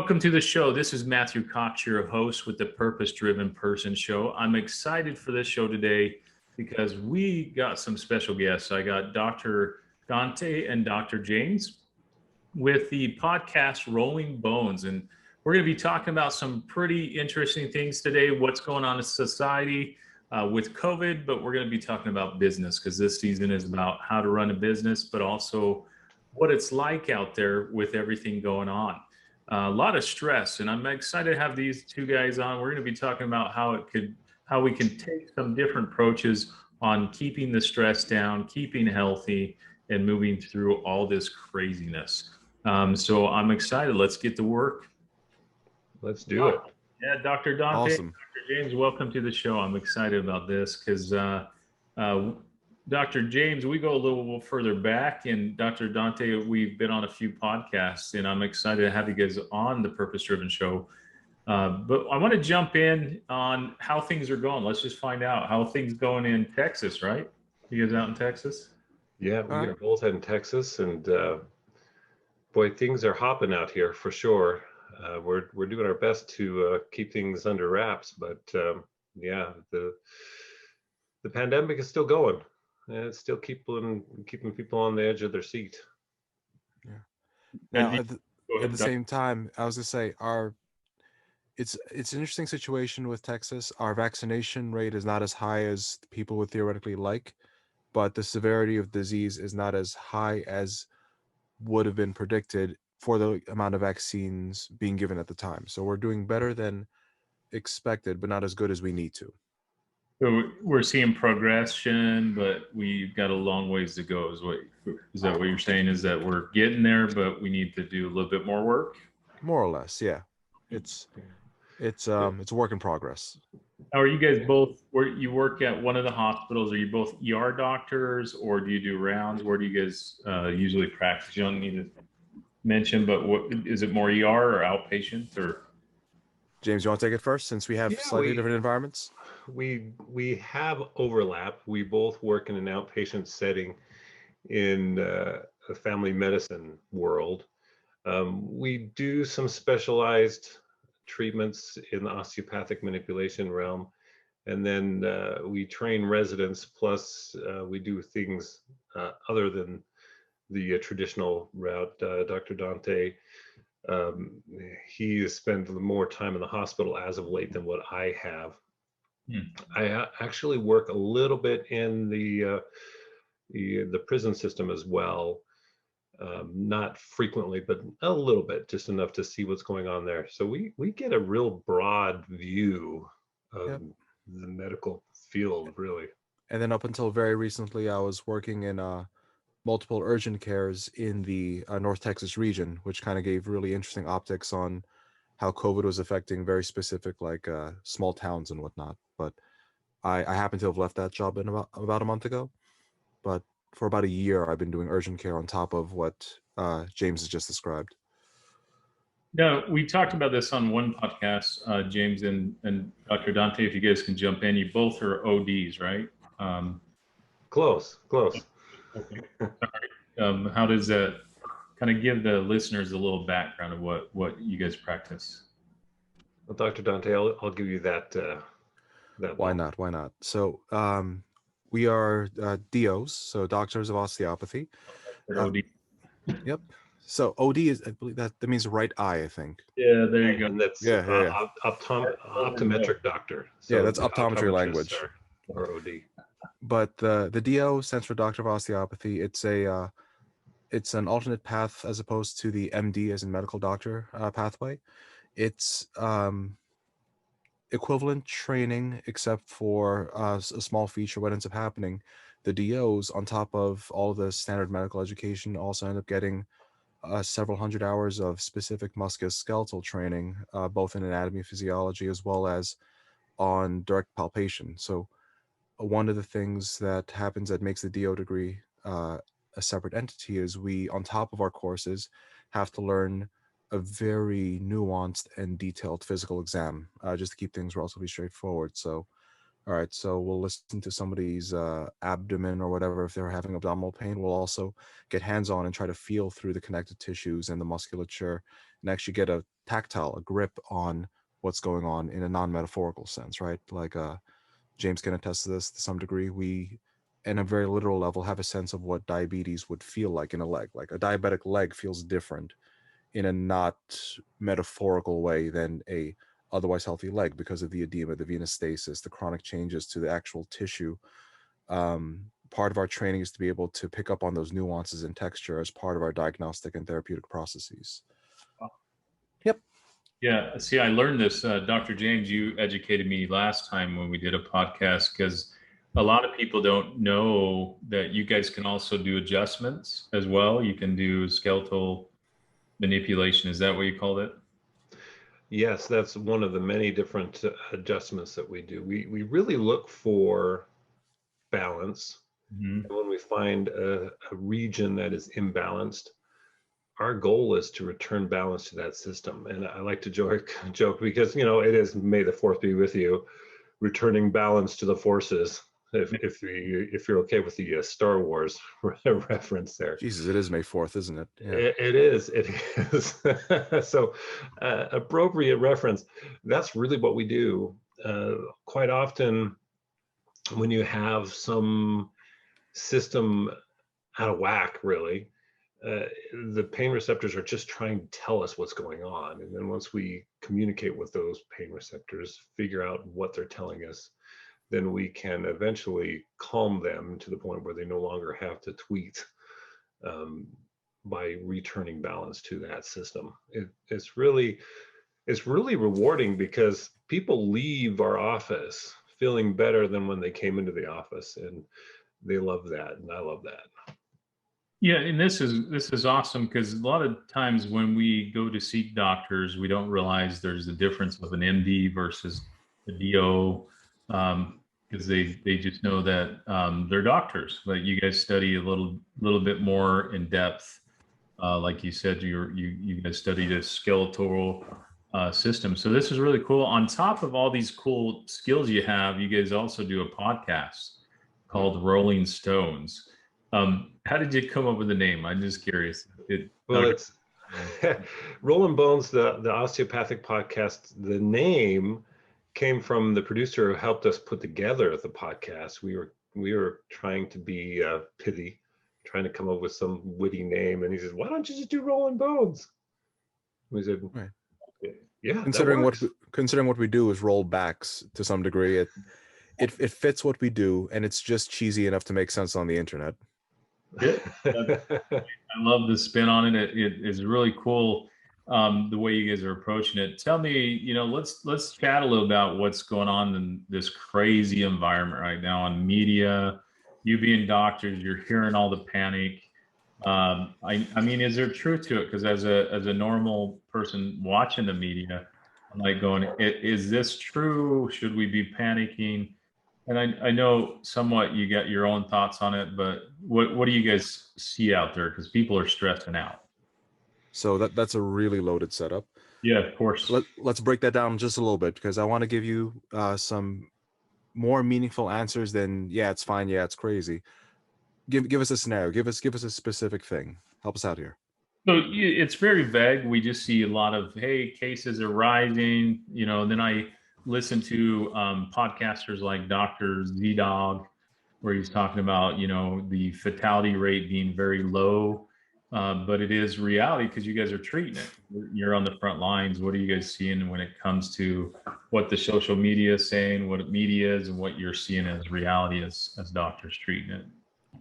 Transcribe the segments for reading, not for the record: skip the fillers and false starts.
welcome to the show. This is Matthew Cox, your host with the Purpose Driven Person Show. I'm excited for this show today because we got some special guests. I got Dr. Dante and Dr. James with the podcast Rolling Bones, and we're going to be talking about some pretty interesting things today, what's going on in society with COVID, but we're going to be talking about business because this season is about how to run a business, but also what it's like out there with everything going on. A lot of stress, and I'm excited to have these two guys on. We're going to be talking about how we can take some different approaches on keeping the stress down, keeping healthy, and moving through all this craziness. So I'm excited. Let's get to work. Let's do it. Yeah, Dr. Dante, Awesome. Dr. James, welcome to the show. I'm excited about this because Dr. James, we go a little further back, and Dr. Dante, we've been on a few podcasts, and I'm excited to have you guys on the Purpose Driven Show. But I want to jump in on how things are going. Let's just find out how things going in Texas, right? You guys out in Texas? Yeah, we are both in Texas, and boy, things are hopping out here for sure. We're doing our best to keep things under wraps, but yeah, the pandemic is still going. And it's still keeping people on the edge of their seat. Yeah. Now, at the same time, I was gonna say, it's an interesting situation with Texas. Our vaccination rate is not as high as people would theoretically like, but the severity of disease is not as high as would have been predicted for the amount of vaccines being given at the time. So we're doing better than expected, but not as good as we need to. So we're seeing progression, but we've got a long ways to go. Is that what you're saying? Is that we're getting there, but we need to do a little bit more work? More or less, yeah. It's a work in progress. Now, are you guys both? You work at one of the hospitals? Are you both ER doctors, or do you do rounds? Where do you guys usually practice? You don't need to mention, but what is it, more ER or outpatient or? James, you want to take it first, since we have slightly different environments? We have overlap. We both work in an outpatient setting in a family medicine world. We do some specialized treatments in the osteopathic manipulation realm, and then we train residents, plus we do things other than the traditional route. Dr. Dante, he has spent more time in the hospital as of late than what I have. I actually work a little bit in the prison system as well, not frequently, but a little bit, just enough to see what's going on there. So we get a real broad view of the medical field, really. And then up until very recently, I was working in multiple urgent cares in the North Texas region, which kind of gave really interesting optics on how COVID was affecting very specific, like small towns and whatnot. But I happen to have left that job in about a month ago. But for about a year, I've been doing urgent care on top of what James has just described. No, we talked about this on one podcast, James and Dr. Dante, if you guys can jump in. You both are ODs, right? Close. Okay. How does that kind of give the listeners a little background of what you guys practice? Well, Dr. Dante, I'll give you that. Why not? So we are DOs, so doctors of osteopathy. OD. Yep. So OD is, I believe that means right eye, I think. Yeah, there you go. And that's optometric doctor. So yeah, that's optometry language. Or OD. But the DO stands for Doctor of Osteopathy. It's an alternate path as opposed to the MD as in medical doctor pathway. It's equivalent training, except for a small feature. What ends up happening, the DOs, on top of all the standard medical education, also end up getting several hundred hours of specific musculoskeletal training, both in anatomy, physiology, as well as on direct palpation. So one of the things that happens that makes the DO degree a separate entity is we, on top of our courses, have to learn a very nuanced and detailed physical exam, just to keep things relatively straightforward. So All right, so we'll listen to somebody's abdomen or whatever. If they're having abdominal pain, we'll also get hands-on and try to feel through the connective tissues and the musculature and actually get a grip on what's going on in a non-metaphorical sense, right? Like James can attest to this to some degree. We, in a very literal level, have a sense of what diabetes would feel like in a leg. Like a diabetic leg feels different in a not metaphorical way than a otherwise healthy leg because of the edema, the venous stasis, the chronic changes to the actual tissue. Part of our training is to be able to pick up on those nuances and texture as part of our diagnostic and therapeutic processes. Yep. Yeah. See, I learned this, Dr. James, you educated me last time when we did a podcast, because a lot of people don't know that you guys can also do adjustments as well. You can do skeletal manipulation. Is that what you called it? Yes, that's one of the many different adjustments that we do. We really look for balance. Mm-hmm. And when we find a region that is imbalanced, our goal is to return balance to that system. And I like to joke because, you know, it is May the 4th be with you, returning balance to the forces. If you're okay with the Star Wars reference there. Jesus, it is May 4th, isn't it? Yeah. It is. So appropriate reference. That's really what we do. Quite often when you have some system out of whack, really, the pain receptors are just trying to tell us what's going on. And then once we communicate with those pain receptors, figure out what they're telling us, then we can eventually calm them to the point where they no longer have to tweet by returning balance to that system. It's really rewarding because people leave our office feeling better than when they came into the office, and they love that, and I love that. Yeah, and this is awesome because a lot of times when we go to seek doctors, we don't realize there's a difference of an MD versus a DO, because they just know that they're doctors. But you guys study a little bit more in depth. Like you said, you guys studied a skeletal system. So this is really cool. On top of all these cool skills you have, you guys also do a podcast called Rolling Stones. How did you come up with the name? I'm just curious. It's Rolling Bones, the osteopathic podcast. The name came from the producer who helped us put together the podcast. We were trying to be pithy, trying to come up with some witty name, and he said, "Why don't you just do Rolling Bones?" We said, right. "Yeah." Considering what we do is roll backs to some degree, it fits what we do, and it's just cheesy enough to make sense on the internet. Yeah, I love the spin on it. It is really cool, the way you guys are approaching it. Tell me, let's chat a little about what's going on in this crazy environment right now on media. You being doctors, you're hearing all the panic. I mean, is there truth to it? Because as a normal person watching the media, I'm like going, is this true? Should we be panicking? And I know somewhat you got your own thoughts on it, but what do you guys see out there? Because people are stressing out. So that's a really loaded setup. Yeah, of course. Let's break that down just a little bit, because I want to give you some more meaningful answers than, yeah, it's fine, yeah, it's crazy. Give us a scenario. Give us a specific thing. Help us out here. So it's very vague. We just see a lot of, hey, cases are rising, and then I listen to podcasters like Dr. Z-Dog, where he's talking about, the fatality rate being very low. But it is reality because you guys are treating it. You're on the front lines. What are you guys seeing when it comes to what the social media is saying, what media is, and what you're seeing as reality as doctors treating it?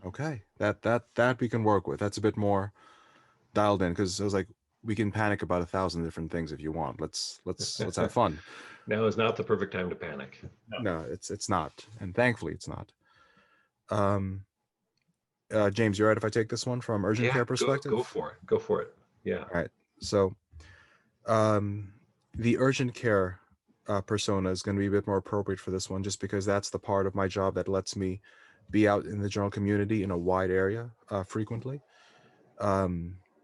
Okay, that we can work with. That's a bit more dialed in, because I was like, we can panic about 1,000 different things if you want. Let's have fun. Now is not the perfect time to panic. No, it's not, and thankfully it's not. James, you're right if I take this one from urgent care perspective? Go for it. Yeah. All right. So the urgent care persona is going to be a bit more appropriate for this one, just because that's the part of my job that lets me be out in the general community in a wide area frequently.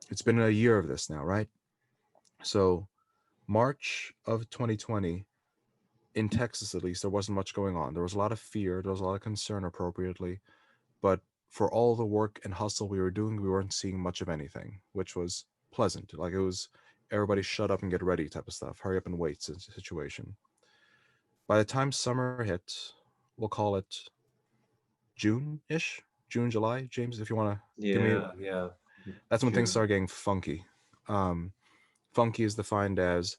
It's been a year of this now, right? So March of 2020, in Texas, at least, there wasn't much going on. There was a lot of fear. There was a lot of concern, appropriately. But for all the work and hustle we were doing, we weren't seeing much of anything, which was pleasant. Like, it was everybody shut up and get ready type of stuff. Hurry up and wait situation. By the time summer hit, we'll call it June-ish, June, July, James, if you want to give me. Yeah. That's when things June. start getting funky. Funky is defined as,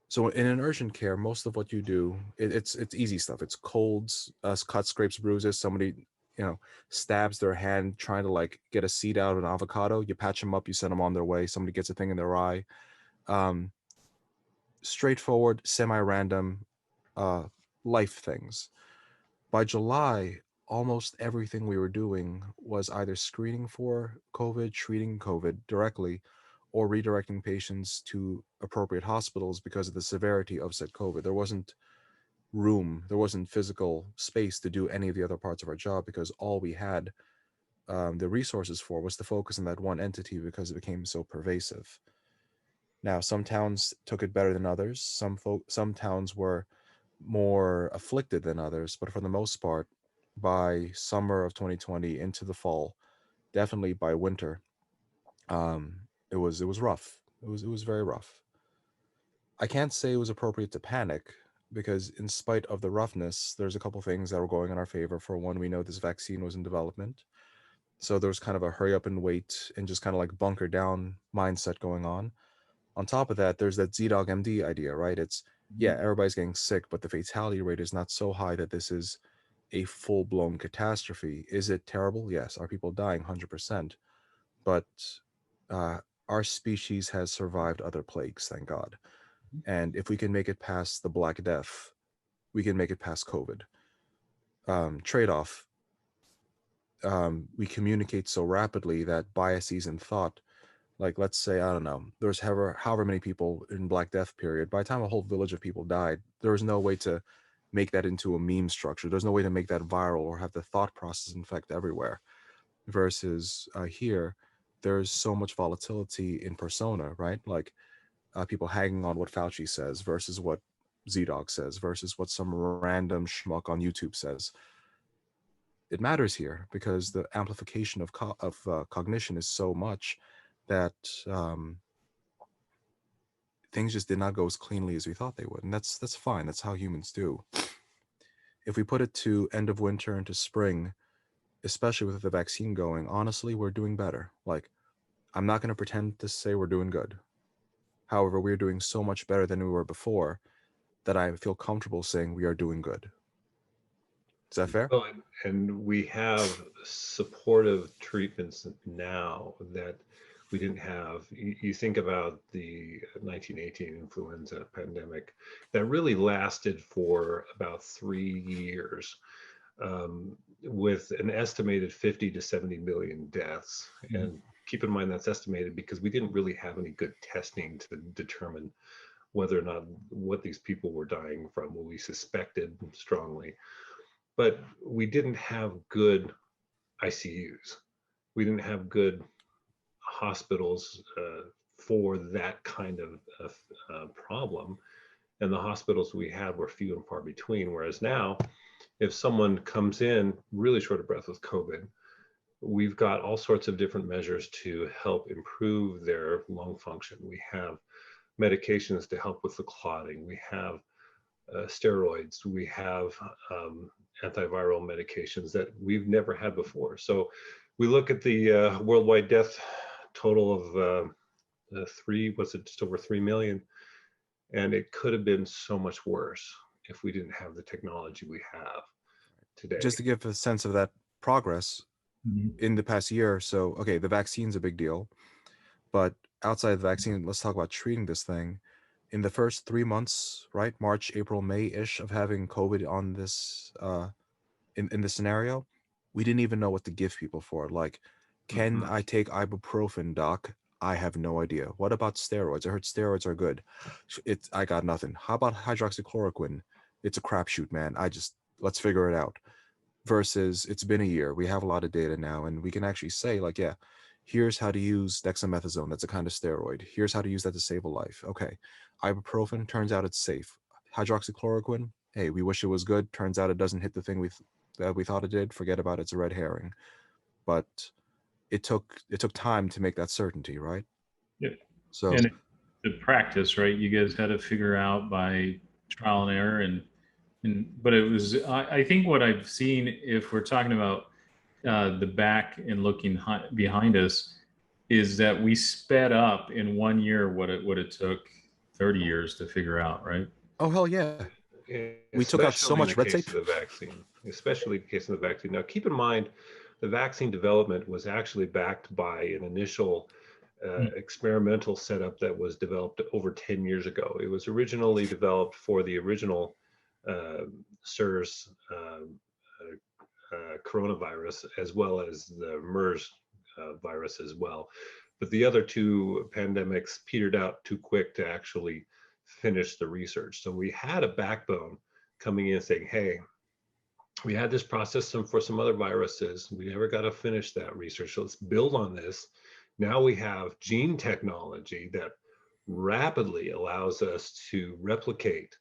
so in an urgent care, most of what you do, it's easy stuff. It's colds, cuts, scrapes, bruises. Somebody, stabs their hand trying to like get a seed out of an avocado. You patch them up, you send them on their way. Somebody gets a thing in their eye. Um, Straightforward, semi-random, uh, life things. By July, almost everything we were doing was either screening for COVID, treating COVID directly, or redirecting patients to appropriate hospitals because of the severity of said COVID. There wasn't room, there wasn't physical space to do any of the other parts of our job because all we had the resources for was to focus on that one entity because it became so pervasive. Now, some towns took it better than others. Some towns were more afflicted than others, but for the most part, by summer of 2020 into the fall, definitely by winter, it was rough. It was very rough. I can't say it was appropriate to panic because, in spite of the roughness, there's a couple things that were going in our favor. For one, we know this vaccine was in development, so there was kind of a hurry up and wait and just kind of like bunker down mindset going on. On top of that, there's that ZDog MD idea, right? It's, yeah, everybody's getting sick, but the fatality rate is not so high that this is a full blown catastrophe. Is it terrible? Yes. Are people dying? 100%. But uh, our species has survived other plagues, thank God. And if we can make it past the Black Death, we can make it past COVID. Trade off, we communicate so rapidly that biases in thought, like, let's say, I don't know, there's however many people in Black Death period. By the time a whole village of people died, there was no way to make that into a meme structure. There's no way to make that viral or have the thought process infect everywhere. Versus here, there's so much volatility in persona, right? Like, people hanging on what Fauci says versus what ZDog says versus what some random schmuck on YouTube says. It matters here because the amplification of cognition is so much that things just did not go as cleanly as we thought they would, and that's fine. That's how humans do. If we put it to end of winter into spring, especially with the vaccine going, honestly, we're doing better. Like, I'm not going to pretend to say we're doing good. However, we're doing so much better than we were before that I feel comfortable saying we are doing good. Is that fair? Oh, and we have supportive treatments now that we didn't have. You think about the 1918 influenza pandemic that really lasted for about 3 years, with an estimated 50 to 70 million deaths. And keep in mind that's estimated because we didn't really have any good testing to determine whether or not what these people were dying from. Well, we suspected strongly, but we didn't have good ICUs. We didn't have good hospitals for that kind of problem. And the hospitals we had were few and far between. Whereas now, if someone comes in really short of breath with COVID, we've got all sorts of different measures to help improve their lung function. We have medications to help with the clotting. We have steroids. We have antiviral medications that we've never had before. So we look at the worldwide death total of just over 3 million. And it could have been so much worse if we didn't have the technology we have today. Just to give a sense of that progress in the past year or so, okay, the vaccine's a big deal, but outside of the vaccine, let's talk about treating this thing. In the first 3 months, right, March, April, May-ish, of having COVID on this, in this scenario, we didn't even know what to give people for it. Like, can I take ibuprofen, doc? I have no idea. What about steroids? I heard steroids are good. I got nothing. How about hydroxychloroquine? It's a crapshoot, man. Let's figure it out. Versus, it's been a year. We have a lot of data now, and we can actually say, like, yeah, here's how to use dexamethasone. That's a kind of steroid. Here's how to use that to save a life. Okay. Ibuprofen, turns out it's safe. hydroxychloroquine, hey, we wish it was good. Turns out it doesn't hit the thing that we thought it did. Forget about it. It's a red herring. But it took time to make that certainty, right? Yeah. So And the practice, right? You guys had to figure out by trial and error, but it was. I think what I've seen, if we're talking about the back and looking behind us, is that we sped up in 1 year what it took 30 years to figure out, right? oh hell yeah, we took out so Especially in the much red case tape. of the vaccine. Especially in the case of the vaccine. Now, keep in mind, the vaccine development was actually backed by an initial experimental setup that was developed over 10 years ago. It was originally developed for the original SARS coronavirus, as well as the MERS virus as well. But the other two pandemics petered out too quick to actually finish the research. So we had a backbone coming in saying, hey, we had this process for some other viruses. We never got to finish that research. So let's build on this. Now we have gene technology that rapidly allows us to replicate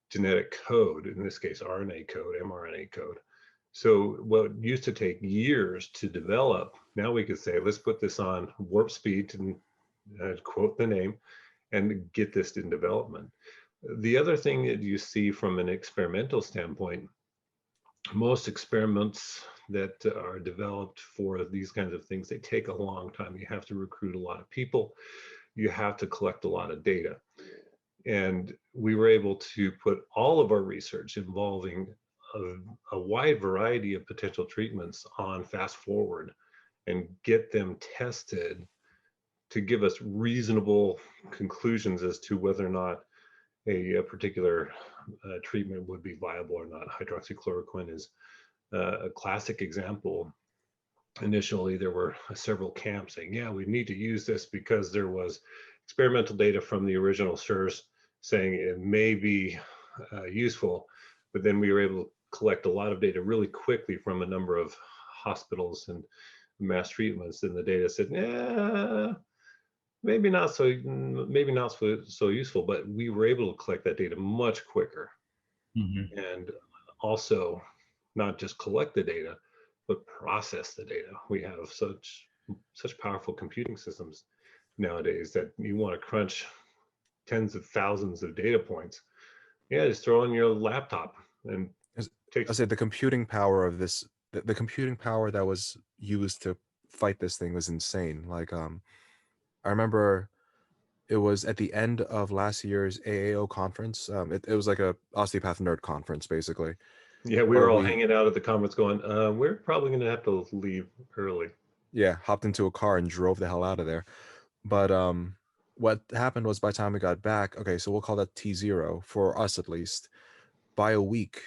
genetic code, in this case, RNA code, mRNA code. So what used to take years to develop, now we could say, let's put this on warp speed, and quote the name, and get this in development. The other thing that you see from an experimental standpoint, most experiments that are developed for these kinds of things, they take a long time. You have to recruit a lot of people. You have to collect a lot of data. And we were able to put all of our research involving a wide variety of potential treatments on fast forward and get them tested to give us reasonable conclusions as to whether or not a particular treatment would be viable or not. Hydroxychloroquine is a classic example. Initially, there were several camps saying, yeah, we need to use this because there was experimental data from the original SARS saying it may be useful, but then we were able to collect a lot of data really quickly from a number of hospitals and mass treatments, and the data said, yeah, maybe not so useful, but we were able to collect that data much quicker. Mm-hmm. And also not just collect the data, but process the data. We have such powerful computing systems nowadays that you want to crunch tens of thousands of data points. Yeah, just throw on your laptop and I said the computing power of this, the computing power that was used to fight this thing was insane. Like, I remember it was at the end of last year's AAO conference. It was like a osteopath nerd conference, basically. Yeah, we were all hanging out at the conference going, we're probably going to have to leave early. Yeah, hopped into a car and drove the hell out of there. But what happened was, by the time we got back, okay, so we'll call that T0 for us at least. By a week,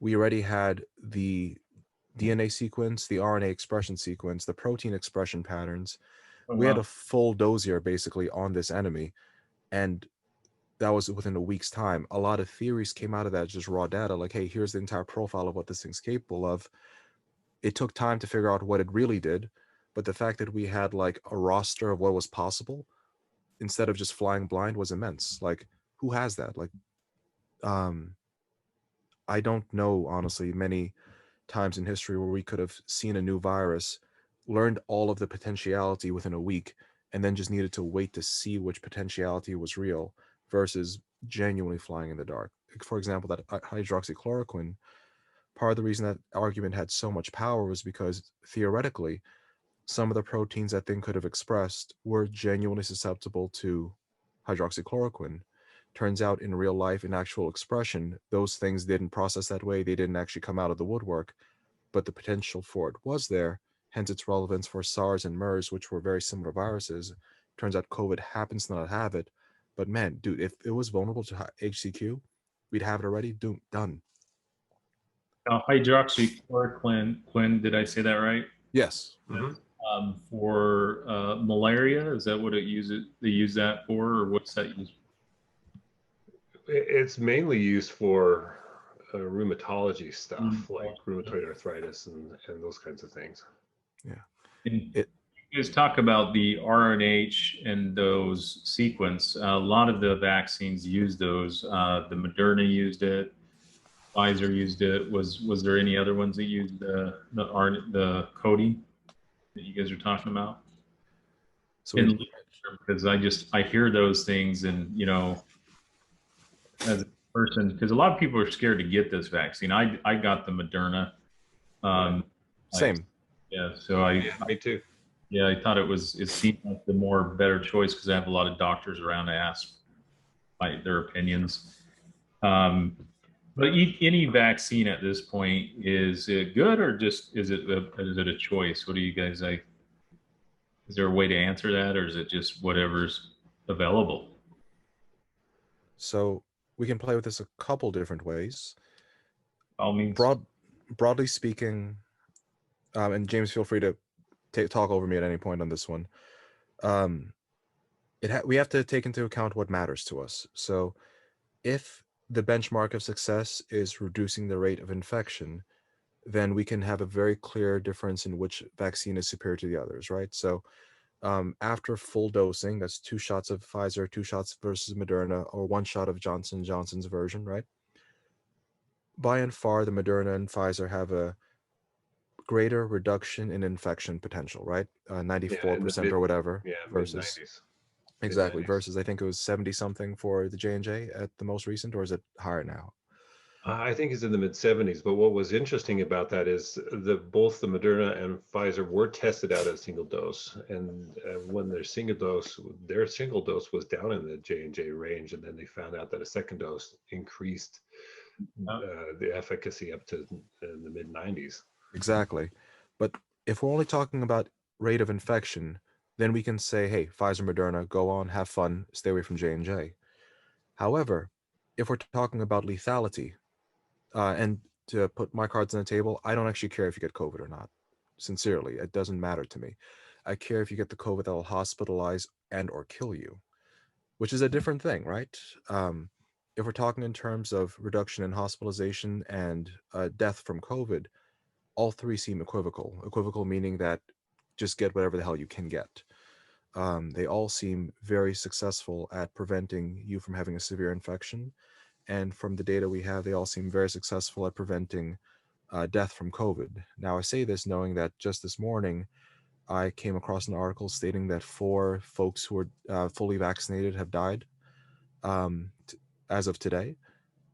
we already had the DNA sequence, the RNA expression sequence, the protein expression patterns. Oh, we had a full dossier basically on this enemy, and that was within a week's time. A lot of theories came out of that, just raw data, like, hey, here's the entire profile of what this thing's capable of. It took time to figure out what it really did, but the fact that we had like a roster of what was possible instead of just flying blind was immense. Like, who has that? Like, I don't know, honestly, many times in history where we could have seen a new virus, learned all of the potentiality within a week, and then just needed to wait to see which potentiality was real versus genuinely flying in the dark. For example, that hydroxychloroquine, part of the reason that argument had so much power was because theoretically, some of the proteins that thing could have expressed were genuinely susceptible to hydroxychloroquine. Turns out in real life, in actual expression, those things didn't process that way. They didn't actually come out of the woodwork, but the potential for it was there, hence its relevance for SARS and MERS, which were very similar viruses. Turns out COVID happens to not have it. But man, dude, if it was vulnerable to HCQ, we'd have it already. Done. Hydroxychloroquine, did I say that right? Yes. Mm-hmm. For malaria, is that what it uses? They use that for, or what's that used? It's mainly used for rheumatology stuff, like rheumatoid arthritis and those kinds of things. Yeah. You guys talk about the RNH and those sequence. A lot of the vaccines use those. The Moderna used it. Pfizer used it. Was there any other ones that used the coding that you guys are talking about? So In we, literature, because I hear those things, and as a person, because a lot of people are scared to get this vaccine. I got the Moderna. Yeah, I same. Yeah, so I yeah, me too. yeah, I thought it seemed like the more better choice because I have a lot of doctors around to ask their opinions. Um, but any vaccine at this point, is it good, or just is it a choice? What do you guys like? Is there a way to answer that, or is it just whatever's available? So we can play with this a couple different ways. All means. Broadly speaking, and James, feel free to talk over me at any point on this one. Um, we have to take into account what matters to us. So if the benchmark of success is reducing the rate of infection, then we can have a very clear difference in which vaccine is superior to the others, right? So after full dosing, that's 2 shots of Pfizer, 2 shots versus Moderna, or 1 shot of Johnson Johnson's version, right? By and far, the Moderna and Pfizer have a greater reduction in infection potential, right? Yeah, in the 94% mid, or whatever yeah, mid versus 90s, mid exactly 90s. versus I think it was 70 something for the J&J at the most recent, or is it higher now? I think it's in the mid 70s. But what was interesting about that is both the Moderna and Pfizer were tested out at single dose, and when their single dose was down in the J&J range, and then they found out that a second dose increased the efficacy up to the mid 90s. Exactly. But if we're only talking about rate of infection, then we can say, hey, Pfizer, Moderna, go on, have fun, stay away from J&J. However, if we're talking about lethality, and to put my cards on the table, I don't actually care if you get COVID or not. Sincerely, it doesn't matter to me. I care if you get the COVID that will hospitalize and or kill you, which is a different thing, right? If we're talking in terms of reduction in hospitalization and death from COVID, all three seem equivocal. Equivocal meaning that just get whatever the hell you can get. They all seem very successful at preventing you from having a severe infection. And from the data we have, they all seem very successful at preventing death from COVID. Now, I say this knowing that just this morning, I came across an article stating that 4 folks who were fully vaccinated have died um, as of today.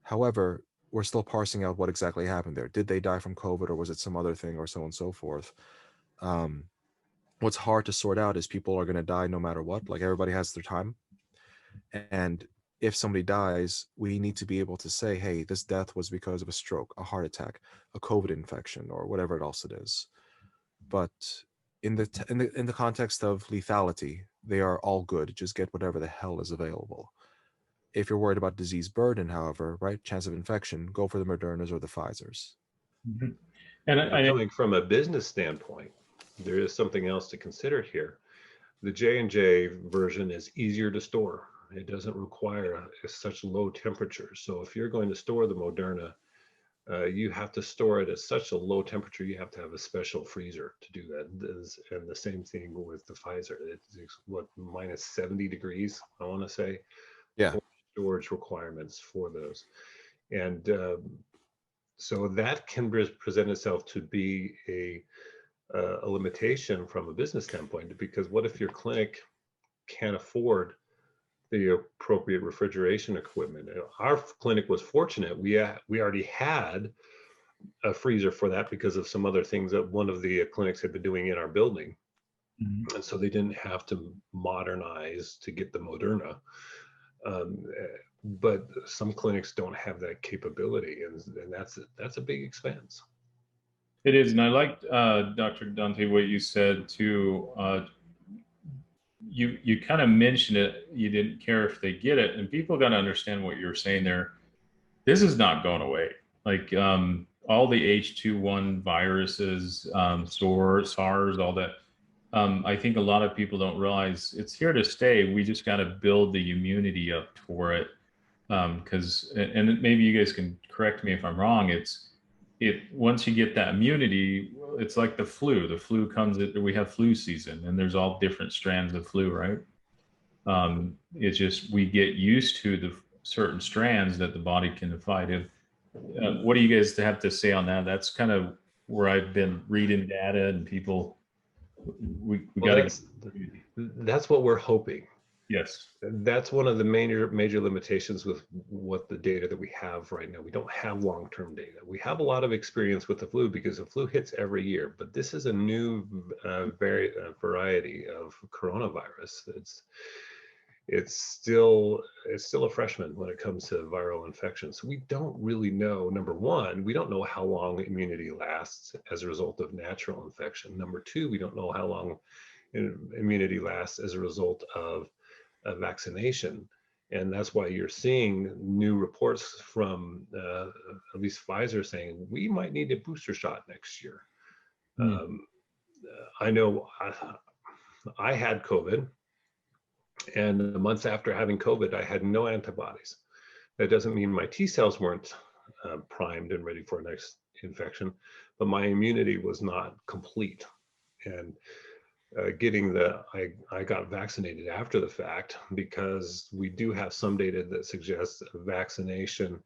However, we're still parsing out what exactly happened there. Did they die from COVID, or was it some other thing, or so on and so forth? Um, what's hard to sort out is people are going to die no matter what. Like, everybody has their time. And if somebody dies, we need to be able to say, hey, this death was because of a stroke, a heart attack, a COVID infection, or whatever else it is. But in the context of lethality, they are all good. Just get whatever the hell is available. If you're worried about disease burden, however, right, chance of infection, go for the Modernas or the Pfizers. Mhm. And But coming from a business standpoint, there is something else to consider here. The J&J version is easier to store. It doesn't require such low temperatures. So if you're going to store the Moderna, you have to store it at such a low temperature. You have to have a special freezer to do that. And the same thing with the Pfizer. It's what, minus 70 degrees, I want to say, Yeah. for storage requirements for those. And so that can present itself to be a limitation from a business standpoint, because what if your clinic can't afford the appropriate refrigeration equipment? Our clinic was fortunate. We already had a freezer for that because of some other things that one of the clinics had been doing in our building. Mhm. And so they didn't have to modernize to get the Moderna. But some clinics don't have that capability, and that's a big expense. It is, and I liked Dr. Dante what you said too. You kind of mentioned it. You didn't care if they get it, and people got to understand what you're saying there. This is not going away. Like all the H2N viruses, SARS, all that. I think a lot of people don't realize it's here to stay. We just got to build the immunity up for it. Because, and maybe you guys can correct me if I'm wrong. It once you get that immunity, it's like the flu. The flu comes, we have flu season, and there's all different strands of flu, right? It's just we get used to the certain strands that the body can fight. What do you guys have to say on that? That's kind of where I've been reading data and people. We Well, got to. that's what we're hoping. Yes. That's one of the major limitations with what the data that we have right now. We don't have long-term data. We have a lot of experience with the flu because the flu hits every year, but this is a new variety of coronavirus. It's still a freshman when it comes to viral infections. So we don't really know. Number one, we don't know how long immunity lasts as a result of natural infection. Number two, we don't know how long immunity lasts as a result of a vaccination. And that's why you're seeing new reports from at least Pfizer saying we might need a booster shot next year. I know I had COVID, and a month after having COVID, I had no antibodies. That doesn't mean my T cells weren't primed and ready for a next infection, but my immunity was not complete. And I got vaccinated after the fact because we do have some data that suggests vaccination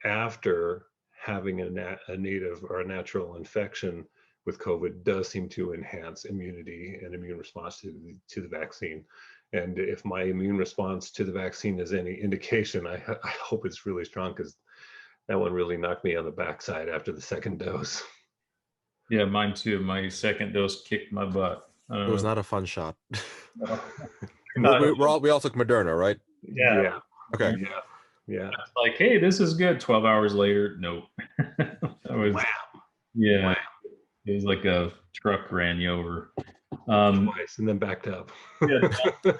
after having a native or a natural infection with COVID does seem to enhance immunity and immune response to the vaccine. And if my immune response to the vaccine is any indication, I hope it's really strong, because that one really knocked me on the backside after the second dose. Yeah, mine too. My second dose kicked my butt. It was not a fun shot. No. we all took Moderna, right? Yeah. Okay. Yeah. It's like, hey, this is good. 12 hours later, nope. Wow. Yeah. Wow. It was like a truck ran you over. Twice and then backed up.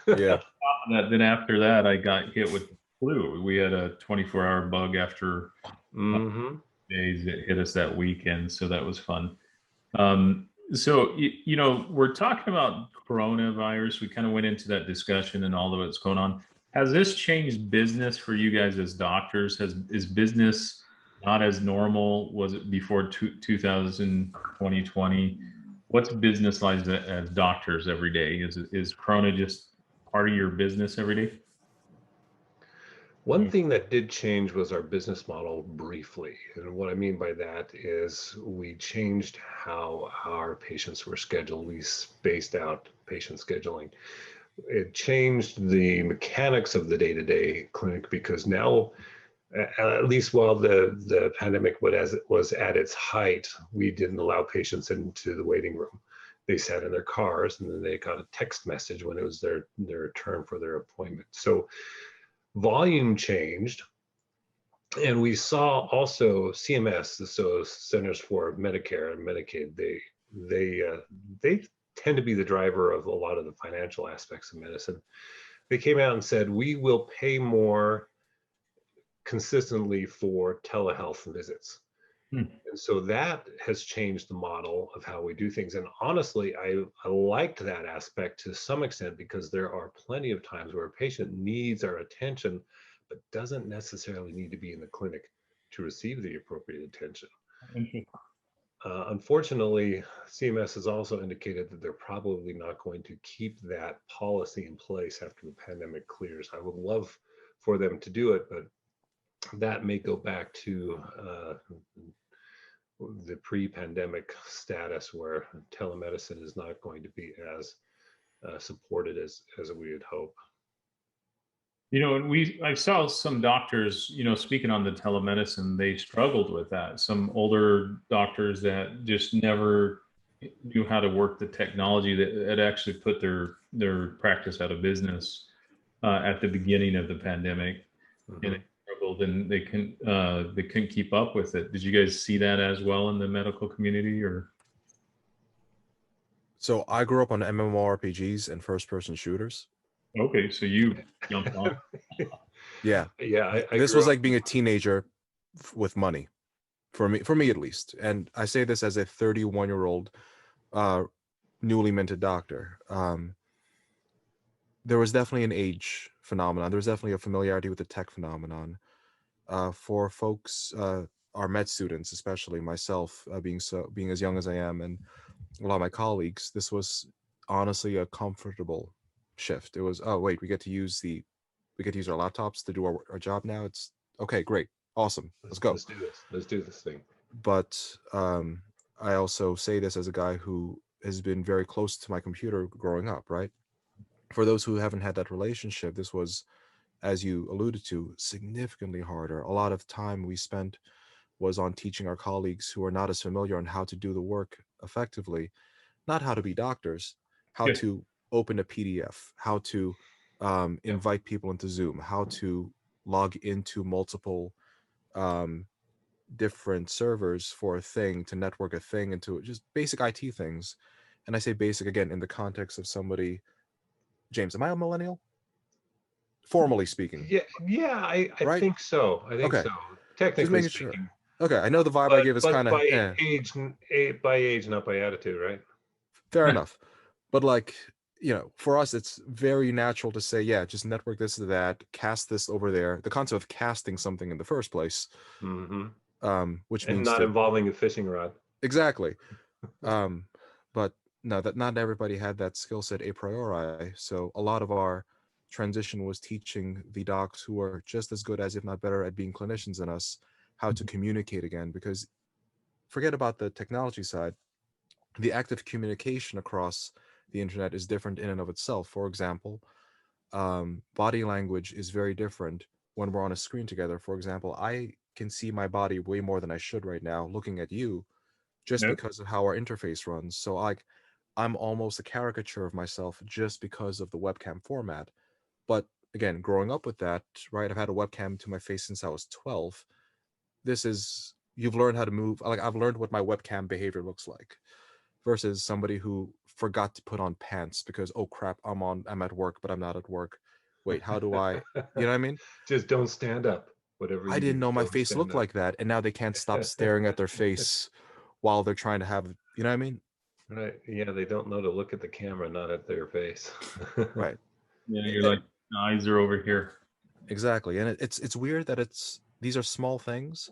Yeah. Then after that, I got hit with the flu. We had a 24-hour bug after days. It hit us that weekend, so that was fun. So we're talking about coronavirus. We kind of went into that discussion and all of what's going on. Has this changed business for you guys as doctors? Is business not as normal? Was it before 2020? What's business like as doctors every day? Is Corona just part of your business every day? One thing that did change was our business model briefly. And what I mean by that is we changed how our patients were scheduled. We spaced out patient scheduling. It changed the mechanics of the day-to-day clinic, because now, at least while the pandemic was at its height, we didn't allow patients into the waiting room. They sat in their cars, and then they got a text message when it was their turn for their appointment. So volume changed, and we saw also CMS, so Centers for Medicare and Medicaid, they tend to be the driver of a lot of the financial aspects of medicine. They came out and said, we will pay more consistently for telehealth visits. And so that has changed the model of how we do things. And honestly, I liked that aspect to some extent, because there are plenty of times where a patient needs our attention, but doesn't necessarily need to be in the clinic to receive the appropriate attention. Unfortunately, CMS has also indicated that they're probably not going to keep that policy in place after the pandemic clears. I would love for them to do it, but that may go back to the pre-pandemic status, where telemedicine is not going to be as supported as we would hope. I saw some doctors, speaking on the telemedicine, they struggled with that. Some older doctors that just never knew how to work the technology, that actually put their practice out of business at the beginning of the pandemic. And they struggled, and they couldn't keep up with it. Did you guys see that as well in the medical community, or? So I grew up on MMORPGs and first-person shooters. Okay, so you jumped on. Yeah. Yeah. This was like being a teenager with money, for me at least. And I say this as a 31-year-old newly minted doctor. There was definitely an age phenomenon. There was definitely a familiarity with the tech phenomenon. For folks our med students, especially myself, being as young as I am, and a lot of my colleagues, this was honestly a comfortable shift. It was, oh wait, we get to use our laptops to do our job now. It's okay, great, awesome, let's go. Let's do this. Let's do this thing. But I also say this as a guy who has been very close to my computer growing up, right? For those who haven't had that relationship, this was, as you alluded to, significantly harder. A lot of time we spent was on teaching our colleagues who are not as familiar on how to do the work effectively, not how to be doctors, how Yeah. to open a PDF, how to Yep. invite people into Zoom, how to log into multiple um, different servers for a thing, to network a thing, into just basic IT things. And I say basic again in the context of somebody. James, am I a millennial? Formally speaking, Yeah, I right? think so. I think Okay, so. just Technically making sure. speaking, Okay, I know the vibe I give is but kind of by eh, age, not by attitude, right? fair enough. But like, for us, it's very natural to say, yeah, just network this to that, cast this over there. The concept of casting something in the first place, Hmm. which And means not to involving a fishing rod. exactly. Um, but no, that not everybody had that skill set a priori. So a lot of our transition was teaching the docs who are just as good as, if not better, at being clinicians than us, how to communicate again. Because forget about the technology side, the act of communication across the internet is different in and of itself. For example, body language is very different when we're on a screen together. For example, I can see my body way more than I should right now looking at you, just Yep. because of how our interface runs. So like, I'm almost a caricature of myself just because of the webcam format. But again, growing up with that, right? I've had a webcam to my face since I was 12. This is, you've learned how to move. Like, I've learned what my webcam behavior looks like, versus somebody who forgot to put on pants because, oh crap, I'm at work, but I'm not at work. Wait, how do I, you know what I mean? Just don't stand up. Whatever I you didn't do, know my don't face stand looked up. like that, and now they can't stop staring at their face while they're trying to have, you know what I mean? Right. Yeah, they don't know to look at the camera, not at their face. Right. Yeah, you're Eh, like, eyes are over here. exactly. And it's weird that these are small things,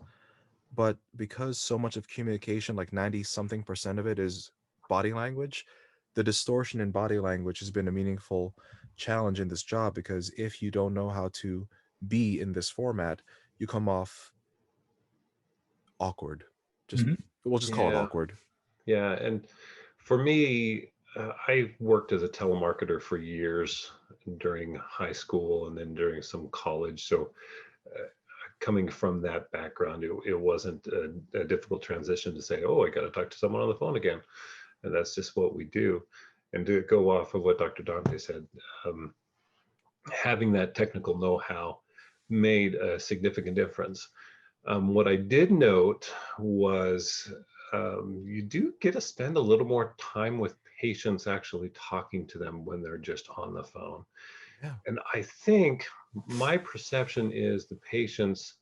but because so much of communication, like 90 something percent of it, is body language, the distortion in body language has been a meaningful challenge in this job, because if you don't know how to be in this format, you come off awkward. Just Mhm. we'll just call it Yeah. awkward. Yeah. And for me, I worked as a telemarketer for years during high school and then during some college. So uh, coming from that background, it wasn't a difficult transition to say, oh, I got to talk to someone on the phone again. And that's just what we do. And to go off of what Dr. Dante said, um, having that technical know-how made a significant difference. What I did note was you do get to spend a little more time with patients actually talking to them when they're just on the phone. Yeah. And I think my perception is the patients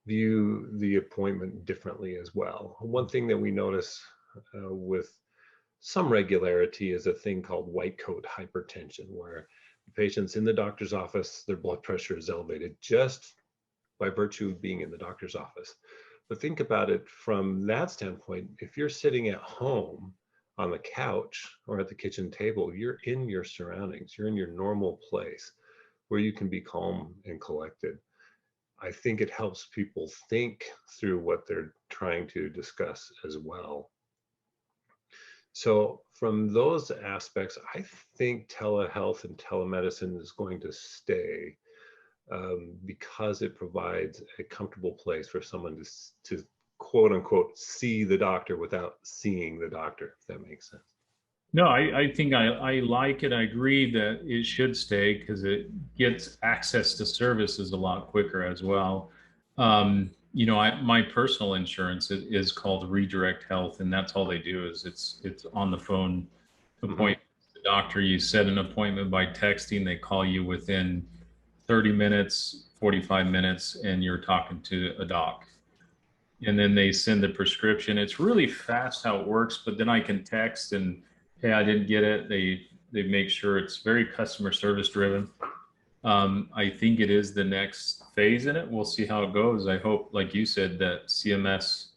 view the appointment differently as well. One thing that we notice with some regularity is a thing called white coat hypertension, where the patient's in the doctor's office, their blood pressure is elevated just by virtue of being in the doctor's office. But think about it from that standpoint. If you're sitting at home on the couch or at the kitchen table, you're in your surroundings, you're in your normal place where you can be calm and collected. I think it helps people think through what they're trying to discuss as well. So, from those aspects, I think telehealth and telemedicine is going to stay because it provides a comfortable place for someone to quote unquote see the doctor without seeing the doctor, if that makes sense. No, I think I like it. I agree that it should stay because it gets access to services a lot quicker as well. My personal insurance is called Redirect Health, and that's all they do is it's on the phone Hmm. appointment. The doctor, you set an appointment by texting. They call you within 30 minutes, 45 minutes, and you're talking to a doc. And then they send the prescription. It's really fast how it works, but then I can text and, hey, I didn't get it. They make sure it's very customer service driven. I think it is the next phase in it. We'll see how it goes. I hope, like you said, that CMS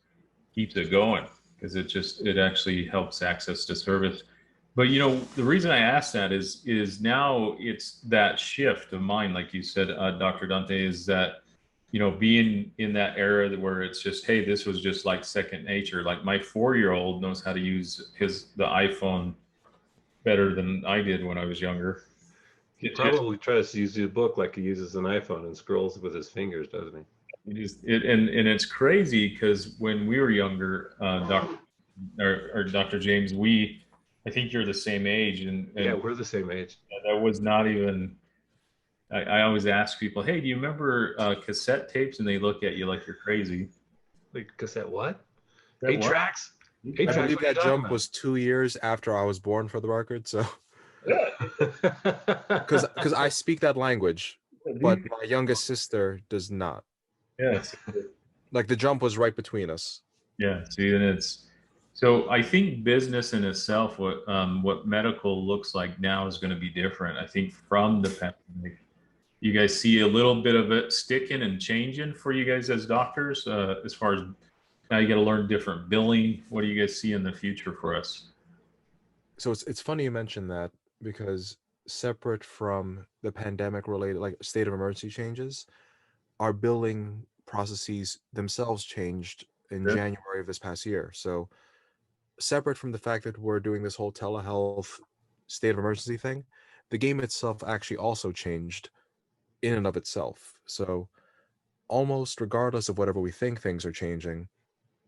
keeps it going because it actually helps access to service. But the reason I asked that is now it's that shift of mind, like you said, Dr. Dante, is that being in that era where it's just, hey, this was just like second nature. Like my 4-year-old knows how to use the iPhone better than I did when I was younger. He It just probably tries to use the book like he uses an iPhone and scrolls with his fingers, doesn't he? and it's crazy because when we were younger, or Dr. James, I think you're the same age, Yeah, and we're the same age. that was not even. I always ask people, hey, do you remember cassette tapes? And they look at you like you're crazy. Like cassette what? That Eight what? tracks? I Eight tracks? believe What are you that talking jump about? was 2 years after I was born, for the record. So, Yeah. because I speak that language, but my youngest sister does not. Yes. Like the jump was right between us. Yeah. See, and so I think business in itself, what medical looks like now is going to be different. I think from the pandemic, you guys see a little bit of it sticking and changing for you guys as doctors, as far as now you got to learn different billing. What do you guys see in the future for us? So it's funny you mentioned that, because separate from the pandemic related, like state of emergency changes, our billing processes themselves changed in Yeah. January of this past year. So separate from the fact that we're doing this whole telehealth state of emergency thing, the game itself actually also changed in and of itself. So almost regardless of whatever we think things are changing,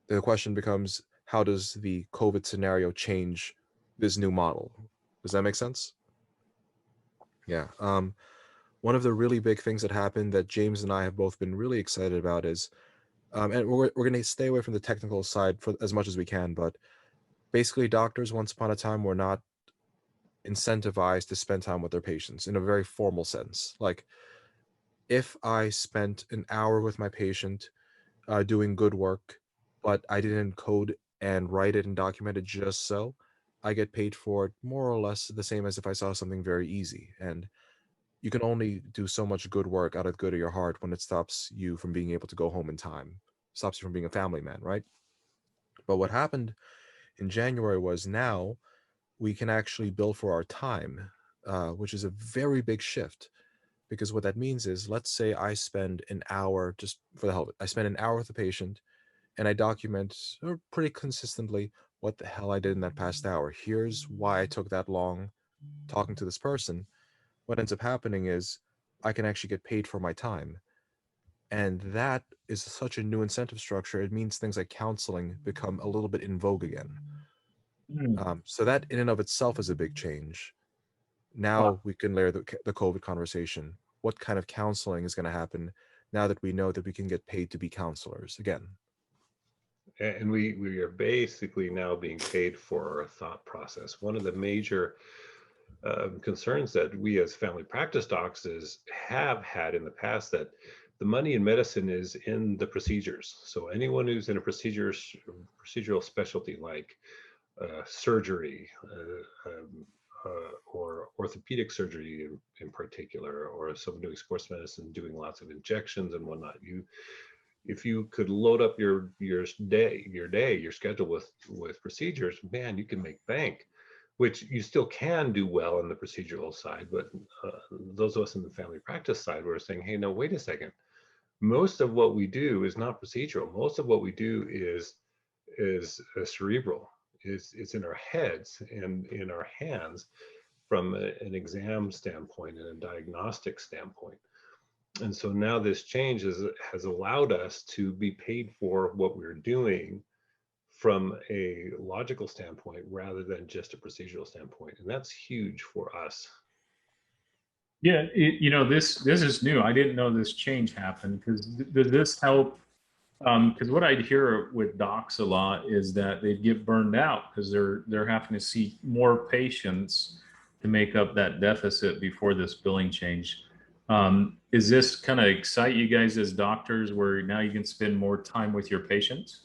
the question becomes, how does the COVID scenario change this new model? Does that make sense? Yeah. One of the really big things that happened that James and I have both been really excited about is, and we're going to stay away from the technical side for as much as we can, but basically doctors once upon a time were not incentivized to spend time with their patients in a very formal sense. Like if I spent an hour with my patient doing good work, but I didn't code and write it and document it just so, I get paid for it more or less the same as if I saw something very easy. And you can only do so much good work out of the good of your heart when it stops you from being able to go home in time, stops you from being a family man, right? But what happened in January was now we can actually bill for our time, which is a very big shift. Because what that means is, let's say I spend an hour, just for the hell of it, I spend an hour with the patient and I document pretty consistently what the hell I did in that past hour. Here's why I took that long talking to this person. What ends up happening is I can actually get paid for my time. And that is such a new incentive structure. It means things like counseling become a little bit in vogue again. Hmm. So that in and of itself is a big change. Now we can layer the COVID conversation. What kind of counseling is going to happen now that we know that we can get paid to be counselors again? And we are basically now being paid for our thought process. One of the major concerns that we as family practice docs have had in the past, that the money in medicine is in the procedures. So anyone who's in a procedural specialty like surgery, or orthopedic surgery in particular, or someone doing sports medicine, doing lots of injections and whatnot, if you could load up your schedule with procedures, man, you can make bank. Which you still can do well on the procedural side, but those of us in the family practice side were saying, hey, no, wait a second. Most of what we do is not procedural. Most of what we do is cerebral. It's in our heads and in our hands from an exam standpoint and a diagnostic standpoint. And so now this change has allowed us to be paid for what we're doing from a logical standpoint rather than just a procedural standpoint. And that's huge for us. Yeah, this is new. I didn't know this change happened. Because does this help? Because what I'd hear with docs a lot is that they get burned out because they're having to see more patients to make up that deficit before this billing change. Is this kind of excite you guys as doctors, where now you can spend more time with your patients?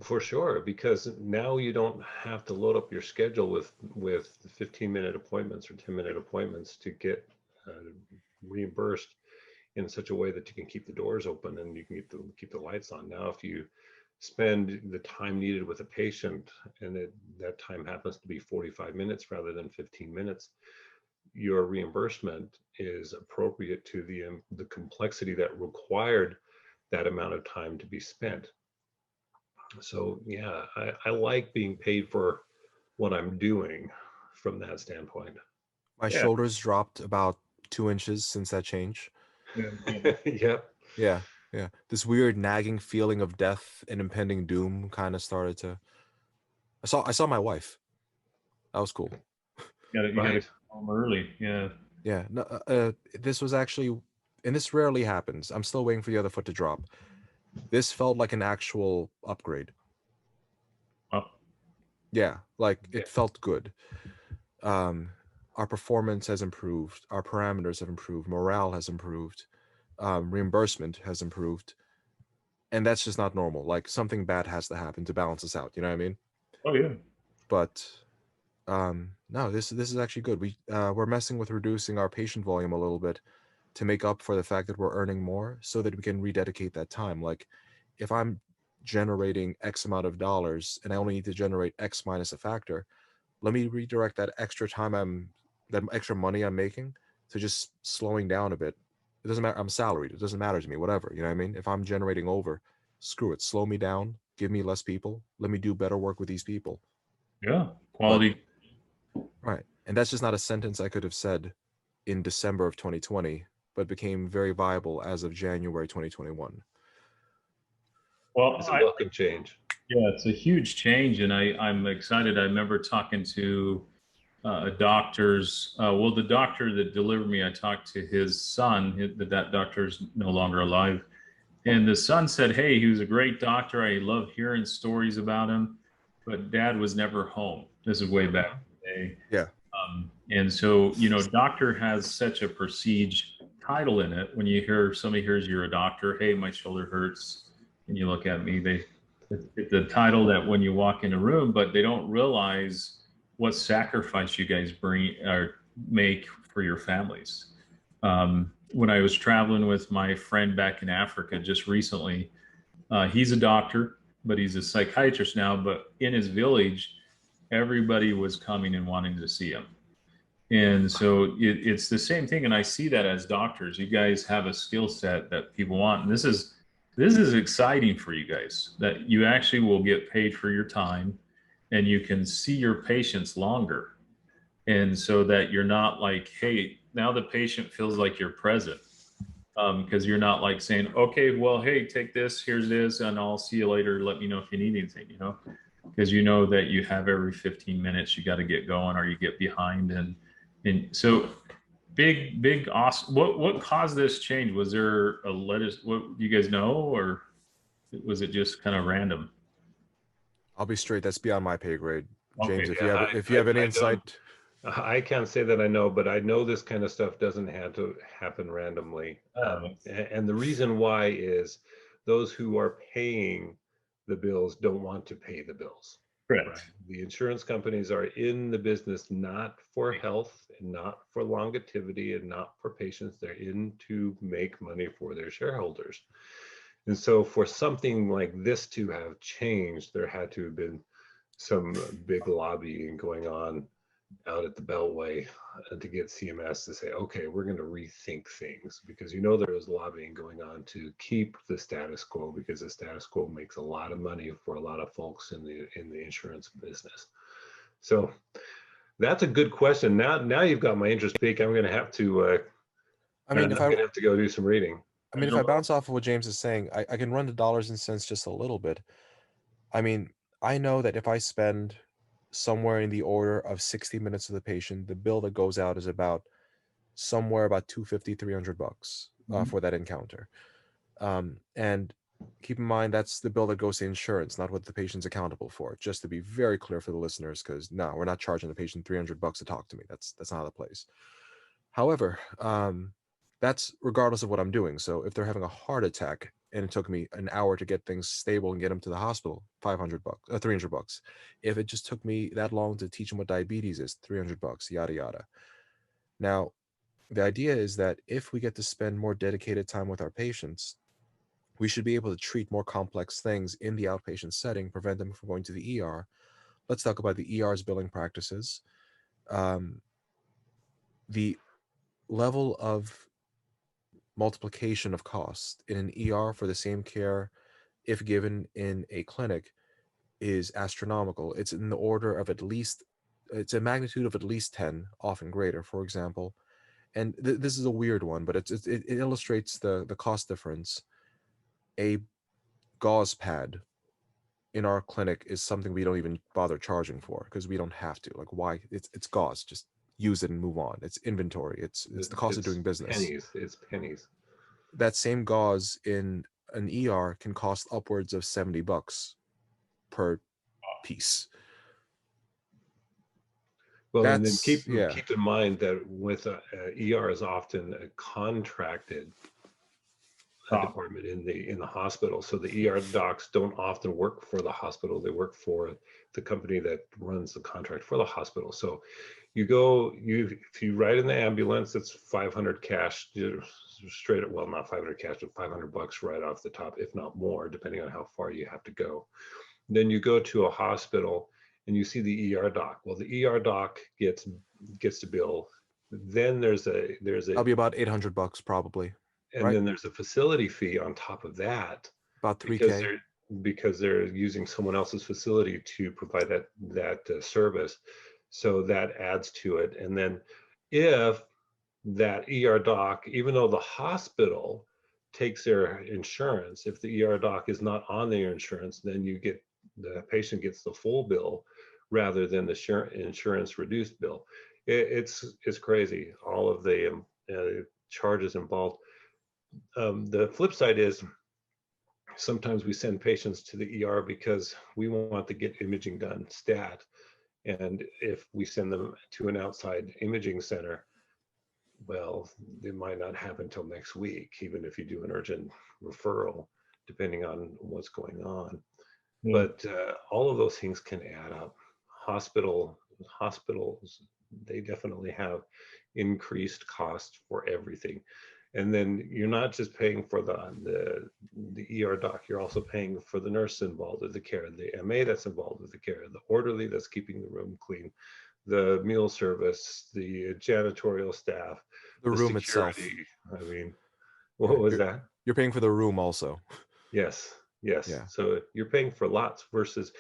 For sure, because now you don't have to load up your schedule with 15-minute appointments or 10-minute appointments to get reimbursed in such a way that you can keep the doors open and you can keep the lights on. Now, if you spend the time needed with a patient and that time happens to be 45 minutes rather than 15 minutes, your reimbursement is appropriate to the complexity that required that amount of time to be spent. So yeah, I like being paid for what I'm doing from that standpoint. My Yeah. shoulders dropped about 2 inches since that change. Yep. Yeah, yeah. This weird nagging feeling of death and impending doom kind of started to. I saw my wife. That was cool. You got to Right. come home early. Yeah. Yeah. No, this was actually, and this rarely happens. I'm still waiting for the other foot to drop. This felt like an actual upgrade. Well, Yeah, like Yeah. it felt good. Um, our performance has improved. Our parameters have improved. Morale has improved. Reimbursement has improved. And that's just not normal. Like something bad has to happen to balance us out. You know what I mean? oh yeah. But no, this is actually good. We're messing with reducing our patient volume a little bit to make up for the fact that we're earning more, so that we can rededicate that time. Like if I'm generating X amount of dollars and I only need to generate X minus a factor, let me redirect that extra money I'm making to just slowing down a bit. It doesn't matter. I'm salaried. It doesn't matter to me. Whatever. You know what I mean? If I'm generating over, screw it. Slow me down. Give me less people. Let me do better work with these people. Yeah. But Quality. right, and that's just not a sentence I could have said in December of 2020, but became very viable as of January 2021. Well, It's a welcome change. yeah, it's a huge change, and I'm excited. I remember talking to a doctor's. Well, the doctor that delivered me, I talked to his son. That doctor's no longer alive, and the son said, "Hey, he was a great doctor. I love hearing stories about him, but Dad was never home." This is way back in the day. Yeah. And so, doctor has such a prestige title in it. When you hear somebody hears you're a doctor, hey, my shoulder hurts, and you look at me, it's the title that when you walk in a room, but they don't realize what sacrifice you guys bring or make for your families. When I was traveling with my friend back in Africa just recently, he's a doctor, but he's a psychiatrist now. But in his village, everybody was coming and wanting to see him. And so it's the same thing. And I see that as doctors, you guys have a skill set that people want. And this is exciting for you guys, that you actually will get paid for your time and you can see your patients longer. And so that you're not like, hey, now the patient feels like you're present. Because you're not like saying, okay, well, hey, take this, here's this, and I'll see you later. Let me know if you need anything, because you know that you have every 15 minutes you got to get going or you get behind. And so big awesome. What caused this change? Was there a lettuce? What do you guys know, or was it just kind of random? I'll be straight. That's beyond my pay grade, Okay. James. If you Yeah, have any I don't. insight, I can't say that I know, but I know this kind of stuff doesn't have to happen randomly. And the reason why is those who are paying the bills don't want to pay the bills. Right. Correct. The insurance companies are in the business not for health and not for longevity and not for patients. They're in to make money for their shareholders. And so for something like this to have changed, there had to have been some big lobbying going on out at the Beltway to get CMS to say, okay, we're going to rethink things, because there was lobbying going on to keep the status quo, because the status quo makes a lot of money for a lot of folks in the insurance business. So that's a good question. Now you've got my interest peaked. I'm going to have to. I mean, I'm going to have to go do some reading. if I bounce off of what James is saying, I can run the dollars and cents just a little bit. I mean, I know that if I spend somewhere in the order of 60 minutes with the patient, the bill that goes out is about somewhere about 250, $300 for that encounter. And keep in mind, that's the bill that goes to insurance, not what the patient's accountable for. Just to be very clear for the listeners, because no, we're not charging the patient $300 to talk to me. That's not how that plays. However, that's regardless of what I'm doing. So if they're having a heart attack and it took me an hour to get things stable and get them to the hospital, $500, $300. If it just took me that long to teach them what diabetes is, $300, yada yada. Now, The idea is that if we get to spend more dedicated time with our patients, we should be able to treat more complex things in the outpatient setting, prevent them from going to the ER. Let's talk about the ER's billing practices. Um, the level of multiplication of cost in an ER for the same care, if given in a clinic, is astronomical. It's in the order of at least, it's a magnitude of at least 10, often greater, for example. And this is a weird one, but it illustrates the cost difference. A gauze pad in our clinic is something we don't even bother charging for because we don't have to. Like, why? It's gauze. Just use it and move on. It's inventory. It's the cost of It's doing business. pennies. It's pennies. That same gauze in an ER can cost upwards of $70 per piece. Well, and then That's keep in mind that with ER is often a contracted department in the hospital. So the ER docs don't often work for the hospital. They work for the company that runs the contract for the hospital. So if you ride in the ambulance, it's 500 cash straight up. Well, not 500 cash, but $500 right off the top, if not more, depending on how far you have to go. Then you go to a hospital and you see the ER doc. Well, the ER doc gets to bill. Then there's a that'll be about $800 probably. and right? then there's a facility fee on top of that About because $3K. they're using someone else's facility to provide that service. So that adds to it. And then if that ER doc, even though the hospital takes their insurance, if the ER doc is not on their insurance, then the patient gets the full bill rather than the insurance reduced bill. It's crazy, all of the charges involved. The flip side is sometimes we send patients to the ER because we want to get imaging done stat. And if we send them to an outside imaging center, well, it might not happen until next week, even if you do an urgent referral, depending on what's going on. But all of those things can add up. Hospitals, they definitely have increased cost for everything. And then you're not just paying for the ER doc, you're also paying for the nurse involved with the care, the MA that's involved with the care, the orderly that's keeping the room clean, the meal service, the janitorial staff, The room security. itself. I mean, what was that? You're paying for the room also. Yes. Yeah. So you're paying for lots versus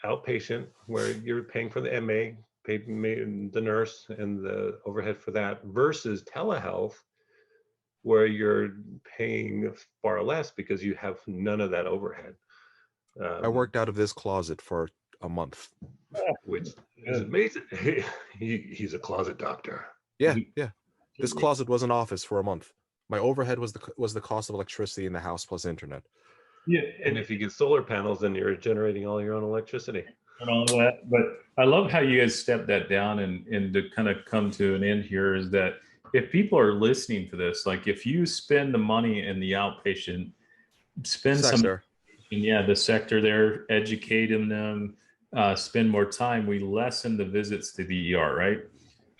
outpatient, where you're paying for the MA, paying the nurse and the overhead for that, versus telehealth, where you're paying far less because you have none of that overhead. I worked out of this closet for a month. Which is amazing. He's a closet doctor. Yeah. This closet was an office for a month. My overhead was the cost of electricity in the house plus internet. Yeah, And if you get solar panels, then you're generating all your own electricity. And all that. But I love how you guys stepped that down and to kind of come to an end here is that if people are listening to this, like if you spend the money in the outpatient, spend Sector. the sector there, educating them, spend more time, we lessen the visits to the ER, right?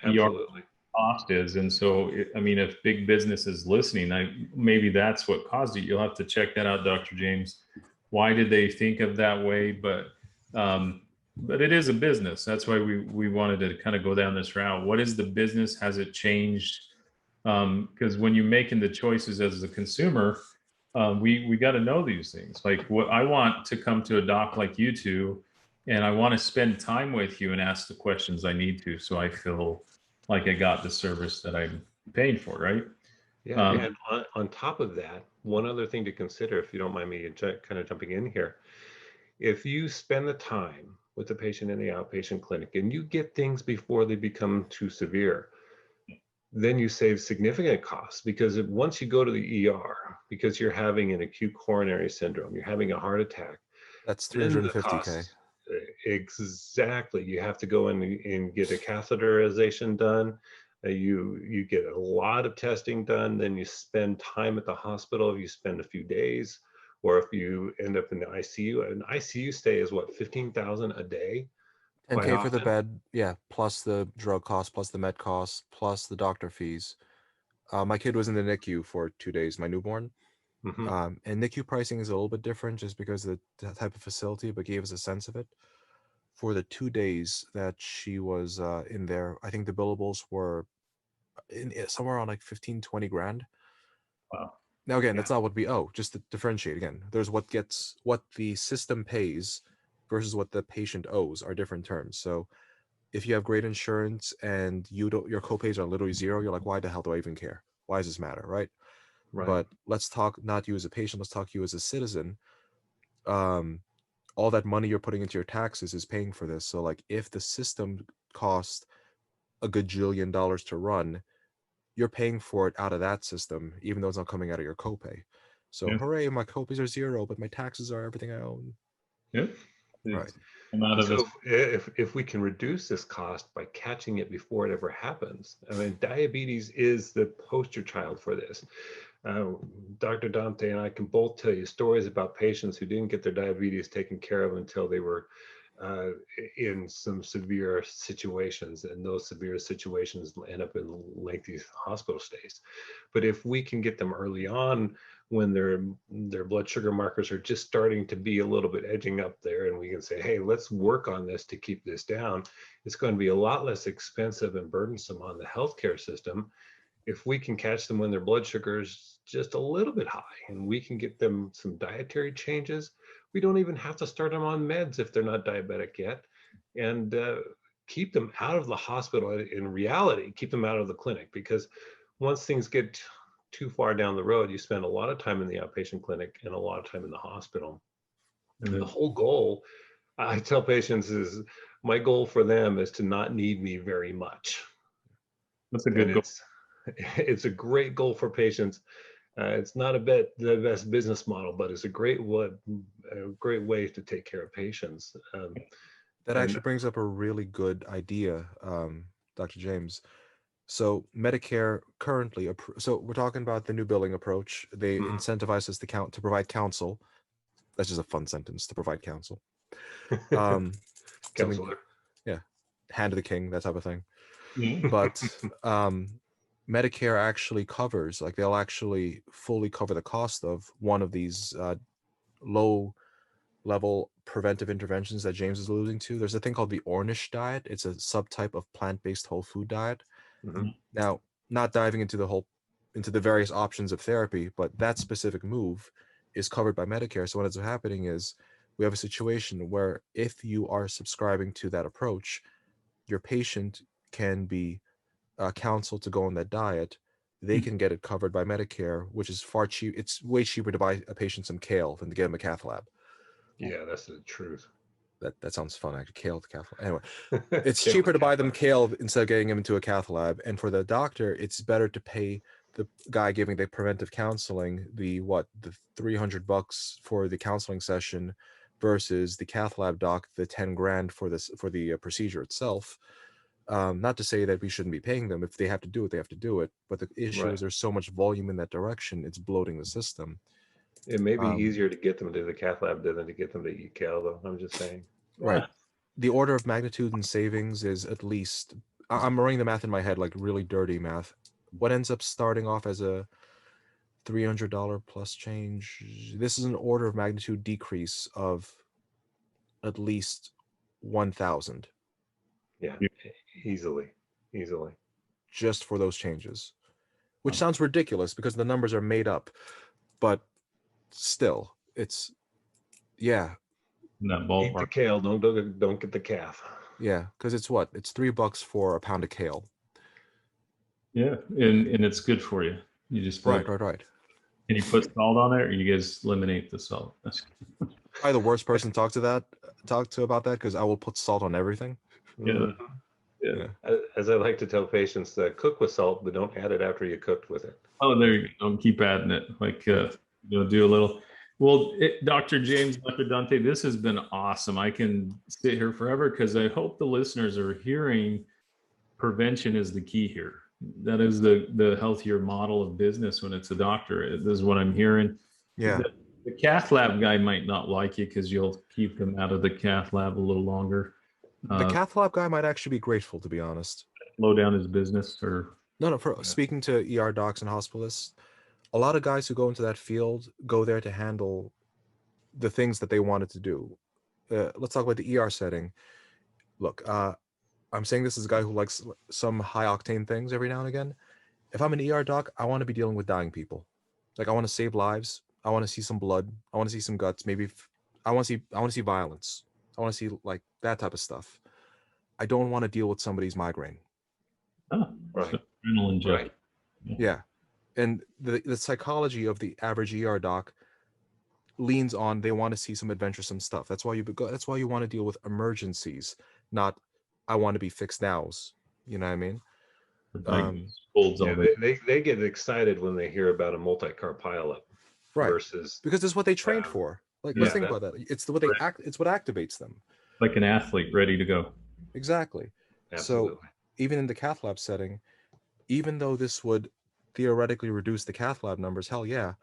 Absolutely. Cost is. And so, I mean, if big business is listening, maybe that's what caused it. You'll have to check that out, Dr. James. Why did they think of that way? But it is a business. That's why we wanted to kind of go down this route. What is the business? Has it changed? Because when you're making the choices as a consumer, we got to know these things. Like what I want to come to a doc like you two, and I want to spend time with you and ask the questions I need to, so I feel like I got the service that I'm paying for, right? Yeah. And on top of that, one other thing to consider, if you don't mind me kind of jumping in here, if you spend the time with the patient in the outpatient clinic and you get things before they become too severe, then you save significant costs, because once you go to the ER, because you're having an acute coronary syndrome, you're having a heart attack, that's then the $350K. costs, exactly. You have to go in and get a catheterization done. You get a lot of testing done. Then you spend time at the hospital. You spend a few days, or if you end up in the ICU, an ICU stay is what, 15,000 a day. And quite pay for the often. bed, yeah, plus the drug cost, plus the med cost, plus the doctor fees. My kid was in the NICU for 2 days, my newborn. Hmm. And NICU pricing is a little bit different just because of the type of facility, but gave us a sense of it. For the 2 days that she was in there, I think the billables were somewhere around like 15, 20 grand. Wow. Now, again, Yeah. that's not what we owe. Just to differentiate again, there's what the system pays versus what the patient owes are different terms. So if you have great insurance and your copays are literally zero, you're like, why the hell do I even care? Why does this matter, right? Right. But let's talk not you as a patient, let's talk you as a citizen. Um, all that money you're putting into your taxes is paying for this. So like if the system costs a gajillion dollars to run, you're paying for it out of that system, even though it's not coming out of your copay. So Yeah. hooray, my copays are zero, but my taxes are everything I own. Yeah. Right. I'm out And of this. so if we can reduce this cost by catching it before it ever happens, I mean, diabetes is the poster child for this. Uh, Dr. Dante and I can both tell you stories about patients who didn't get their diabetes taken care of until they were uh, in some severe situations, and those severe situations end up in lengthy hospital stays. But if we can get them early on, when their blood sugar markers are just starting to be a little bit edging up there, and we can say, hey, let's work on this to keep this down, it's going to be a lot less expensive and burdensome on the healthcare system if we can catch them when their blood sugar is just a little bit high, and we can get them some dietary changes. We don't even have to start them on meds if they're not diabetic yet, and keep them out of the hospital. In reality, keep them out of the clinic, because once things get too far down the road, you spend a lot of time in the outpatient clinic and a lot of time in the hospital. And the whole goal, I tell patients, is my goal for them is to not need me very much. That's a And good goal. it's a great goal for patients. It's not the best business model, but it's a great way to take care of patients. That And actually brings up a really good idea, Dr. James. So Medicare currently, so we're talking about the new billing approach. They incentivize us to provide counsel. That's just a fun sentence, to provide counsel. Something, counselor. yeah, hand to the king, that type of thing. Yeah. But Medicare actually covers, like they'll actually fully cover the cost of one of these low level preventive interventions that James is alluding to. There's a thing called the Ornish diet. It's a subtype of plant-based whole food diet. Mhm. Now, not diving into the various options of therapy, but that specific move is covered by Medicare. So what ends up happening is we have a situation where if you are subscribing to that approach, your patient can be counseled to go on that diet. They can get it covered by Medicare, which is far cheap. It's way cheaper to buy a patient some kale than to get him a cath lab. Yeah, that's the truth. That sounds fun, actually. Kale to cath lab. Anyway, it's Kale cheaper to buy cath them lab. kale instead of getting them into a cath lab. And for the doctor, it's better to pay the guy giving the preventive counseling the $300 for the counseling session versus the cath lab doc the 10 grand for the procedure itself. Not to say that we shouldn't be paying them. If they have to do it, they have to do it. But the issue is Right. there's so much volume in that direction, it's bloating the system. It may be Um, easier to get them to the cath lab than to get them to eat kale, though. I'm just saying. right. The order of magnitude in savings is at least, I'm running the math in my head, like really dirty math. What ends up starting off as a $300 plus change, this is an order of magnitude decrease of at least 1,000 Yeah, easily, easily. just for those changes, which sounds ridiculous because the numbers are made up, but still, it's, yeah, In that Eat the ballpark. kale. Don't get the calf. yeah, because it's what? It's $3 for a pound of kale. Yeah. And it's good for you. You just Right, put, right, right. can you put salt on it, or you guys eliminate the salt? Probably the worst person to talk to about that because I will put salt on everything. Yeah. Mhm. Yeah. As I like to tell patients, cook with salt, but don't add it after you cooked with it. Oh, there you go. Don't keep adding it. Like, do a little. Well, Dr. James, Dr. Dante, this has been awesome. I can sit here forever because I hope the listeners are hearing prevention is the key here. That is the healthier model of business when it's a doctor. This is what I'm hearing. Yeah. The cath lab guy might not like you because you'll keep them out of the cath lab a little longer. The cath lab guy might actually be grateful, to be honest. Slow down his business, or No, no. For Yeah. speaking to ER docs and hospitalists, a lot of guys who go into that field go there to handle the things that they wanted to do. Let's talk about the ER setting. Look, I'm saying this as a guy who likes some high octane things every now and again. If I'm an ER doc, I want to be dealing with dying people. Like, I want to save lives. I want to see some blood. I want to see some guts. I want to see violence. I want to see like that type of stuff. I don't want to deal with somebody's migraine. Right. adrenaline junkie. Right. Yeah. And the psychology of the average ER doc leans on they want to see some adventuresome stuff. That's why you want to deal with emergencies, not I want to be fixed nows. You know what I mean? Colds Yeah, all day. they get excited when they hear about a multi-car pileup Right. versus Because it's what they trained for. Like, yeah, let's think about that. It's what they act. It's what activates them. Like an athlete ready to go. Exactly. absolutely. So even in the cath lab setting, even though this would theoretically reduce the cath lab numbers, hell yeah.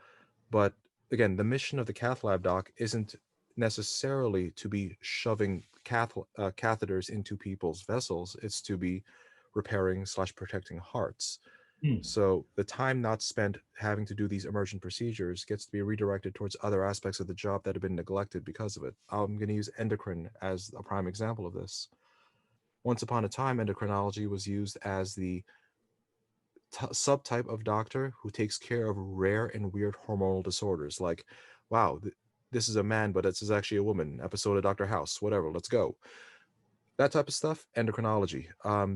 But again, the mission of the cath lab doc isn't necessarily to be shoving catheters into people's vessels. It's to be repairing/protecting hearts. So the time not spent having to do these emergent procedures gets to be redirected towards other aspects of the job that have been neglected because of it. I'm going to use endocrine as a prime example of this. Once upon a time, endocrinology was used as the subtype of doctor who takes care of rare and weird hormonal disorders. Like, wow, this is a man, but this is actually a woman. Episode of Dr. House, whatever. Let's go. That type of stuff. Endocrinology.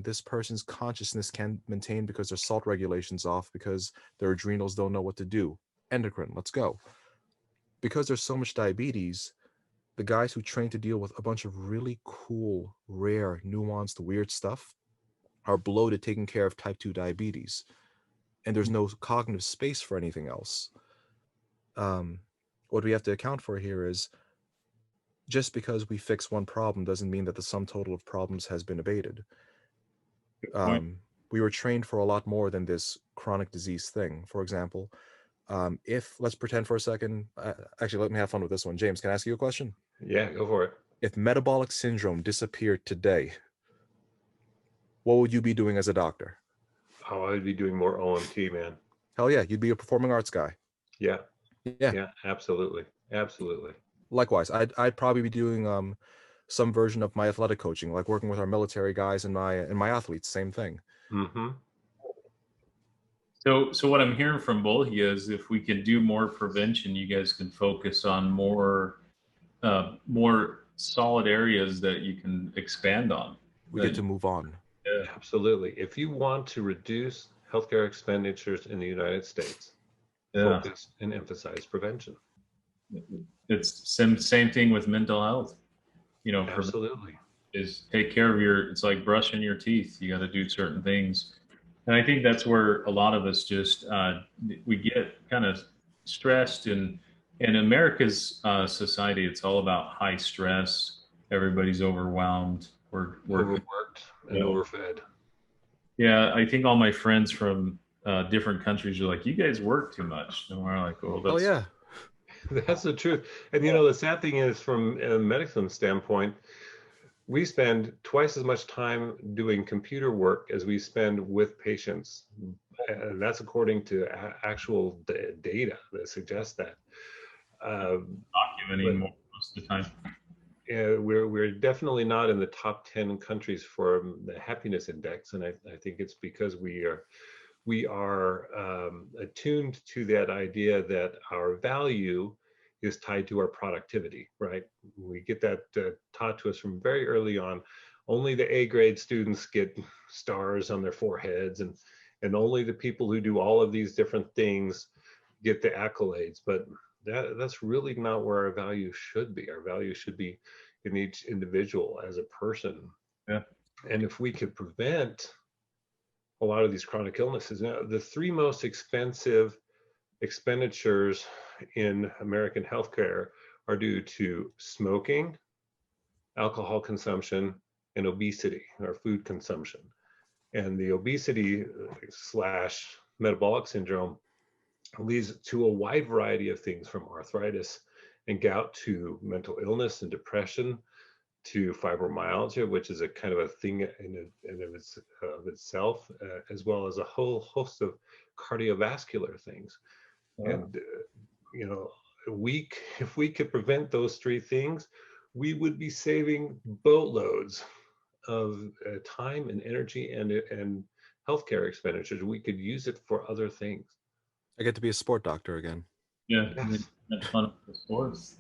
This person's consciousness can maintain because their salt regulation's off because their adrenals don't know what to do. Endocrine. Let's go. Because there's so much diabetes, the guys who train to deal with a bunch of really cool, rare, nuanced, weird stuff are bloated taking care of type 2 diabetes. And there's no cognitive space for anything else. What we have to account for here is just because we fix one problem doesn't mean that the sum total of problems has been abated. We were trained for a lot more than this chronic disease thing. For example, if let's pretend for a second, actually, let me have fun with this one. James, can I ask you a question? Yeah, go for it. If metabolic syndrome disappeared today, what would you be doing as a doctor? Oh, I would be doing more OMT, man. Hell yeah, you'd be a performing arts guy. Yeah. Yeah. Yeah, absolutely. Absolutely. Likewise, I'd probably be doing some version of my athletic coaching, like working with our military guys and my athletes. Same thing. Mm-hmm. So what I'm hearing from both of you is if we can do more prevention, you guys can focus on more solid areas that you can expand on. We get to move on. Yeah. Absolutely. If you want to reduce healthcare expenditures in the United States, Yeah. focus and emphasize prevention. It's same thing with mental health. You know, Absolutely. is take care of it's like brushing your teeth. You got to do certain things. And I think that's where a lot of us just, we get kind of stressed, and in America's society, it's all about high stress. Everybody's overwhelmed. We're overworked and overfed. Yeah. I think all my friends from different countries are like, you guys work too much. And we're like, well, that's, oh yeah. That's the truth. And you know, the sad thing is, from a medicine standpoint, we spend twice as much time doing computer work as we spend with patients. And that's according to actual data that suggests that. documenting more most of the time. We're definitely not in the top 10 countries for the happiness index. And I think it's because we are attuned to that idea that our value is tied to our productivity, right? We get that taught to us from very early on. Only the A grade students get stars on their foreheads, and only the people who do all of these different things get the accolades. But that's really not where our value should be. Our value should be in each individual as a person. Yeah. And if we could prevent a lot of these chronic illnesses. Now, the three most expensive expenditures in American healthcare are due to smoking, alcohol consumption, and obesity, or food consumption. And the obesity / metabolic syndrome leads to a wide variety of things, from arthritis and gout to mental illness and depression, to fibromyalgia, which is a kind of a thing of itself, as well as a whole host of cardiovascular things. And you know, if we could prevent those three things, we would be saving boatloads of time and energy and healthcare expenditures. We could use it for other things. I get to be a sport doctor again. Yeah, Yes. that's fun for sports.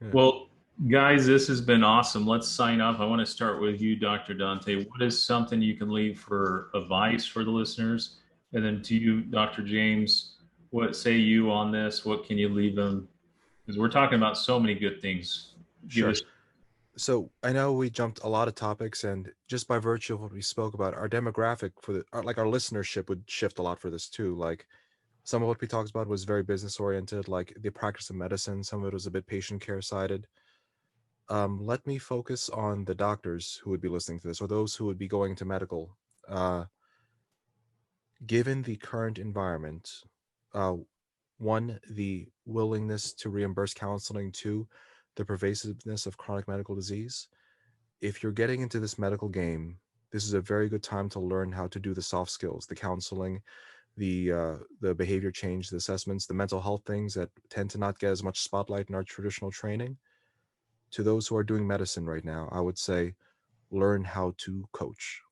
Yeah. Well, guys, this has been awesome. Let's sign up. I want to start with you, Dr. Dante. What is something you can leave for advice for the listeners? And then to you, Dr. James, what say you on this? What can you leave them? Because we're talking about so many good things. Sure. So I know we jumped a lot of topics, and just by virtue of what we spoke about, our demographic for our listenership would shift a lot for this too. Like some of what we talked about was very business oriented, like the practice of medicine. Some of it was a bit patient care sided. Let me focus on the doctors who would be listening to this, or those who would be going to medical. Given the current environment, one, the willingness to reimburse counseling, two, the pervasiveness of chronic medical disease. If you're getting into this medical game, this is a very good time to learn how to do the soft skills, the counseling, the behavior change, the assessments, the mental health things that tend to not get as much spotlight in our traditional training. To those who are doing medicine right now, I would say learn how to coach.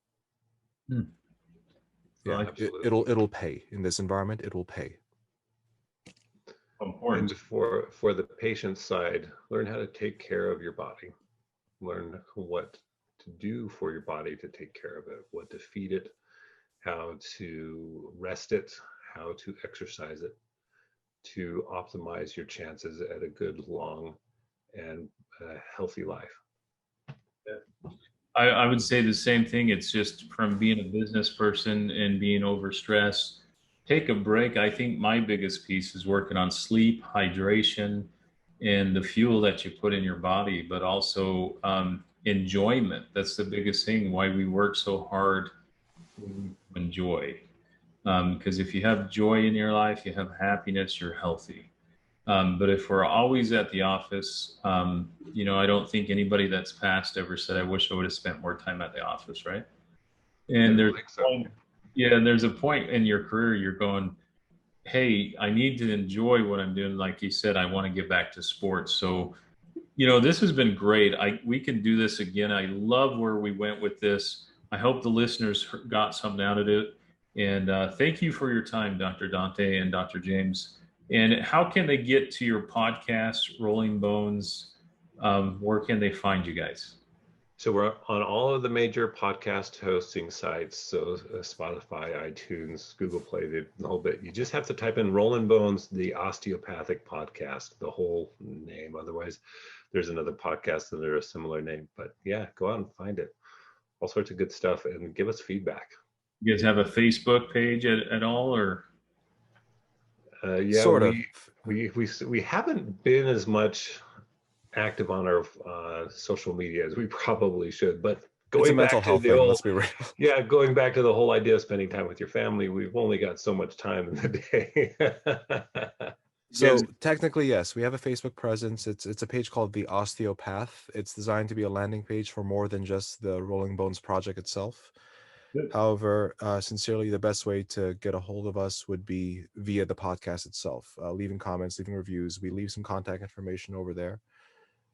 Yeah, it'll pay in this environment. It will pay. And for the patient side, learn how to take care of your body. Learn what to do for your body to take care of it, what to feed it, how to rest it, how to exercise it, to optimize your chances at a good, long, and healthy life. I would say the same thing. It's just from being a business person and being overstressed, take a break. I think my biggest piece is working on sleep, hydration, and the fuel that you put in your body, but also enjoyment. That's the biggest thing. Why we work so hard, we enjoy. Because if you have joy in your life, you have happiness, you're healthy. But if we're always at the office, I don't think anybody that's passed ever said, I wish I would have spent more time at the office, right? And there's a point in your career you're going, hey, I need to enjoy what I'm doing. Like you said, I want to get back to sports. So, this has been great. We can do this again. I love where we went with this. I hope the listeners got something out of it. And thank you for your time, Dr. Dante and Dr. James. And how can they get to your podcast, Rolling Bones? Where can they find you guys? So we're on all of the major podcast hosting sites. So Spotify, iTunes, Google Play, the whole bit. You just have to type in Rolling Bones, the osteopathic podcast, the whole name. Otherwise, there's another podcast under a similar name. But yeah, go out and find it. All sorts of good stuff, and give us feedback. You guys have a Facebook page at all, or? Yeah, sort of. We haven't been as much active on our social media as we probably should, but going back to the old, let's be real. Yeah, going back to the whole idea of spending time with your family, we've only got so much time in the day. So technically, yes, we have a Facebook presence. It's a page called The Osteopath. It's designed to be a landing page for more than just the Rolling Bones project itself. Good. However, sincerely, the best way to get a hold of us would be via the podcast itself, leaving comments, leaving reviews. We leave some contact information over there.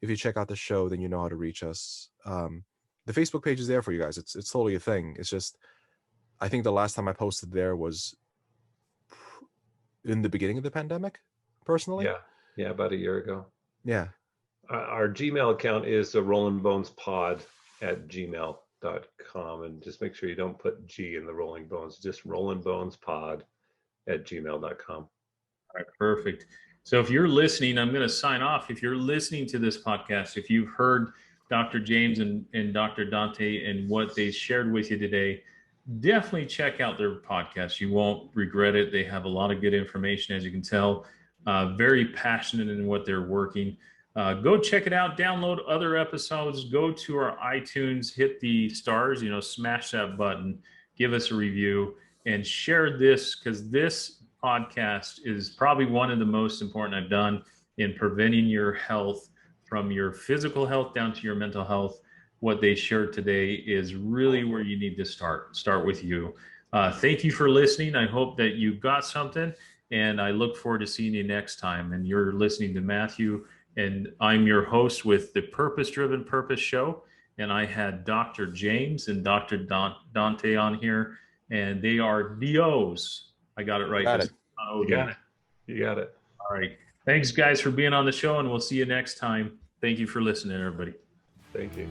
If you check out the show, then you know how to reach us. The Facebook page is there for you guys. It's totally a thing. It's just, I think the last time I posted there was in the beginning of the pandemic, personally. Yeah, about a year ago. Yeah. Our Gmail account is rollingbonesPod@gmail.com, and just make sure you don't put G in the Rolling Bones, just rollingbonesPod@gmail.com. All right, perfect. So if you're listening, I'm going to sign off. If you're listening to this podcast, if you've heard Dr. James and Dr. Dante and what they shared with you today, definitely check out their podcast. You won't regret it. They have a lot of good information, as you can tell. Very passionate in what they're working. Go check it out. Download other episodes. Go to our iTunes, hit the stars, smash that button, give us a review, and share this, because this podcast is probably one of the most important I've done in preventing your health, from your physical health down to your mental health. what they shared today is really where you need to start with you. Thank you for listening. I hope that you got something, and I look forward to seeing you next time. And you're listening to Matthew, and I'm your host with the Purpose Driven Purpose Show. And I had Dr. James and Dr. Dante on here, and they are DOs. I got it right. Got it. You got it. You got it. All right. Thanks, guys, for being on the show, and we'll see you next time. Thank you for listening, everybody. Thank you.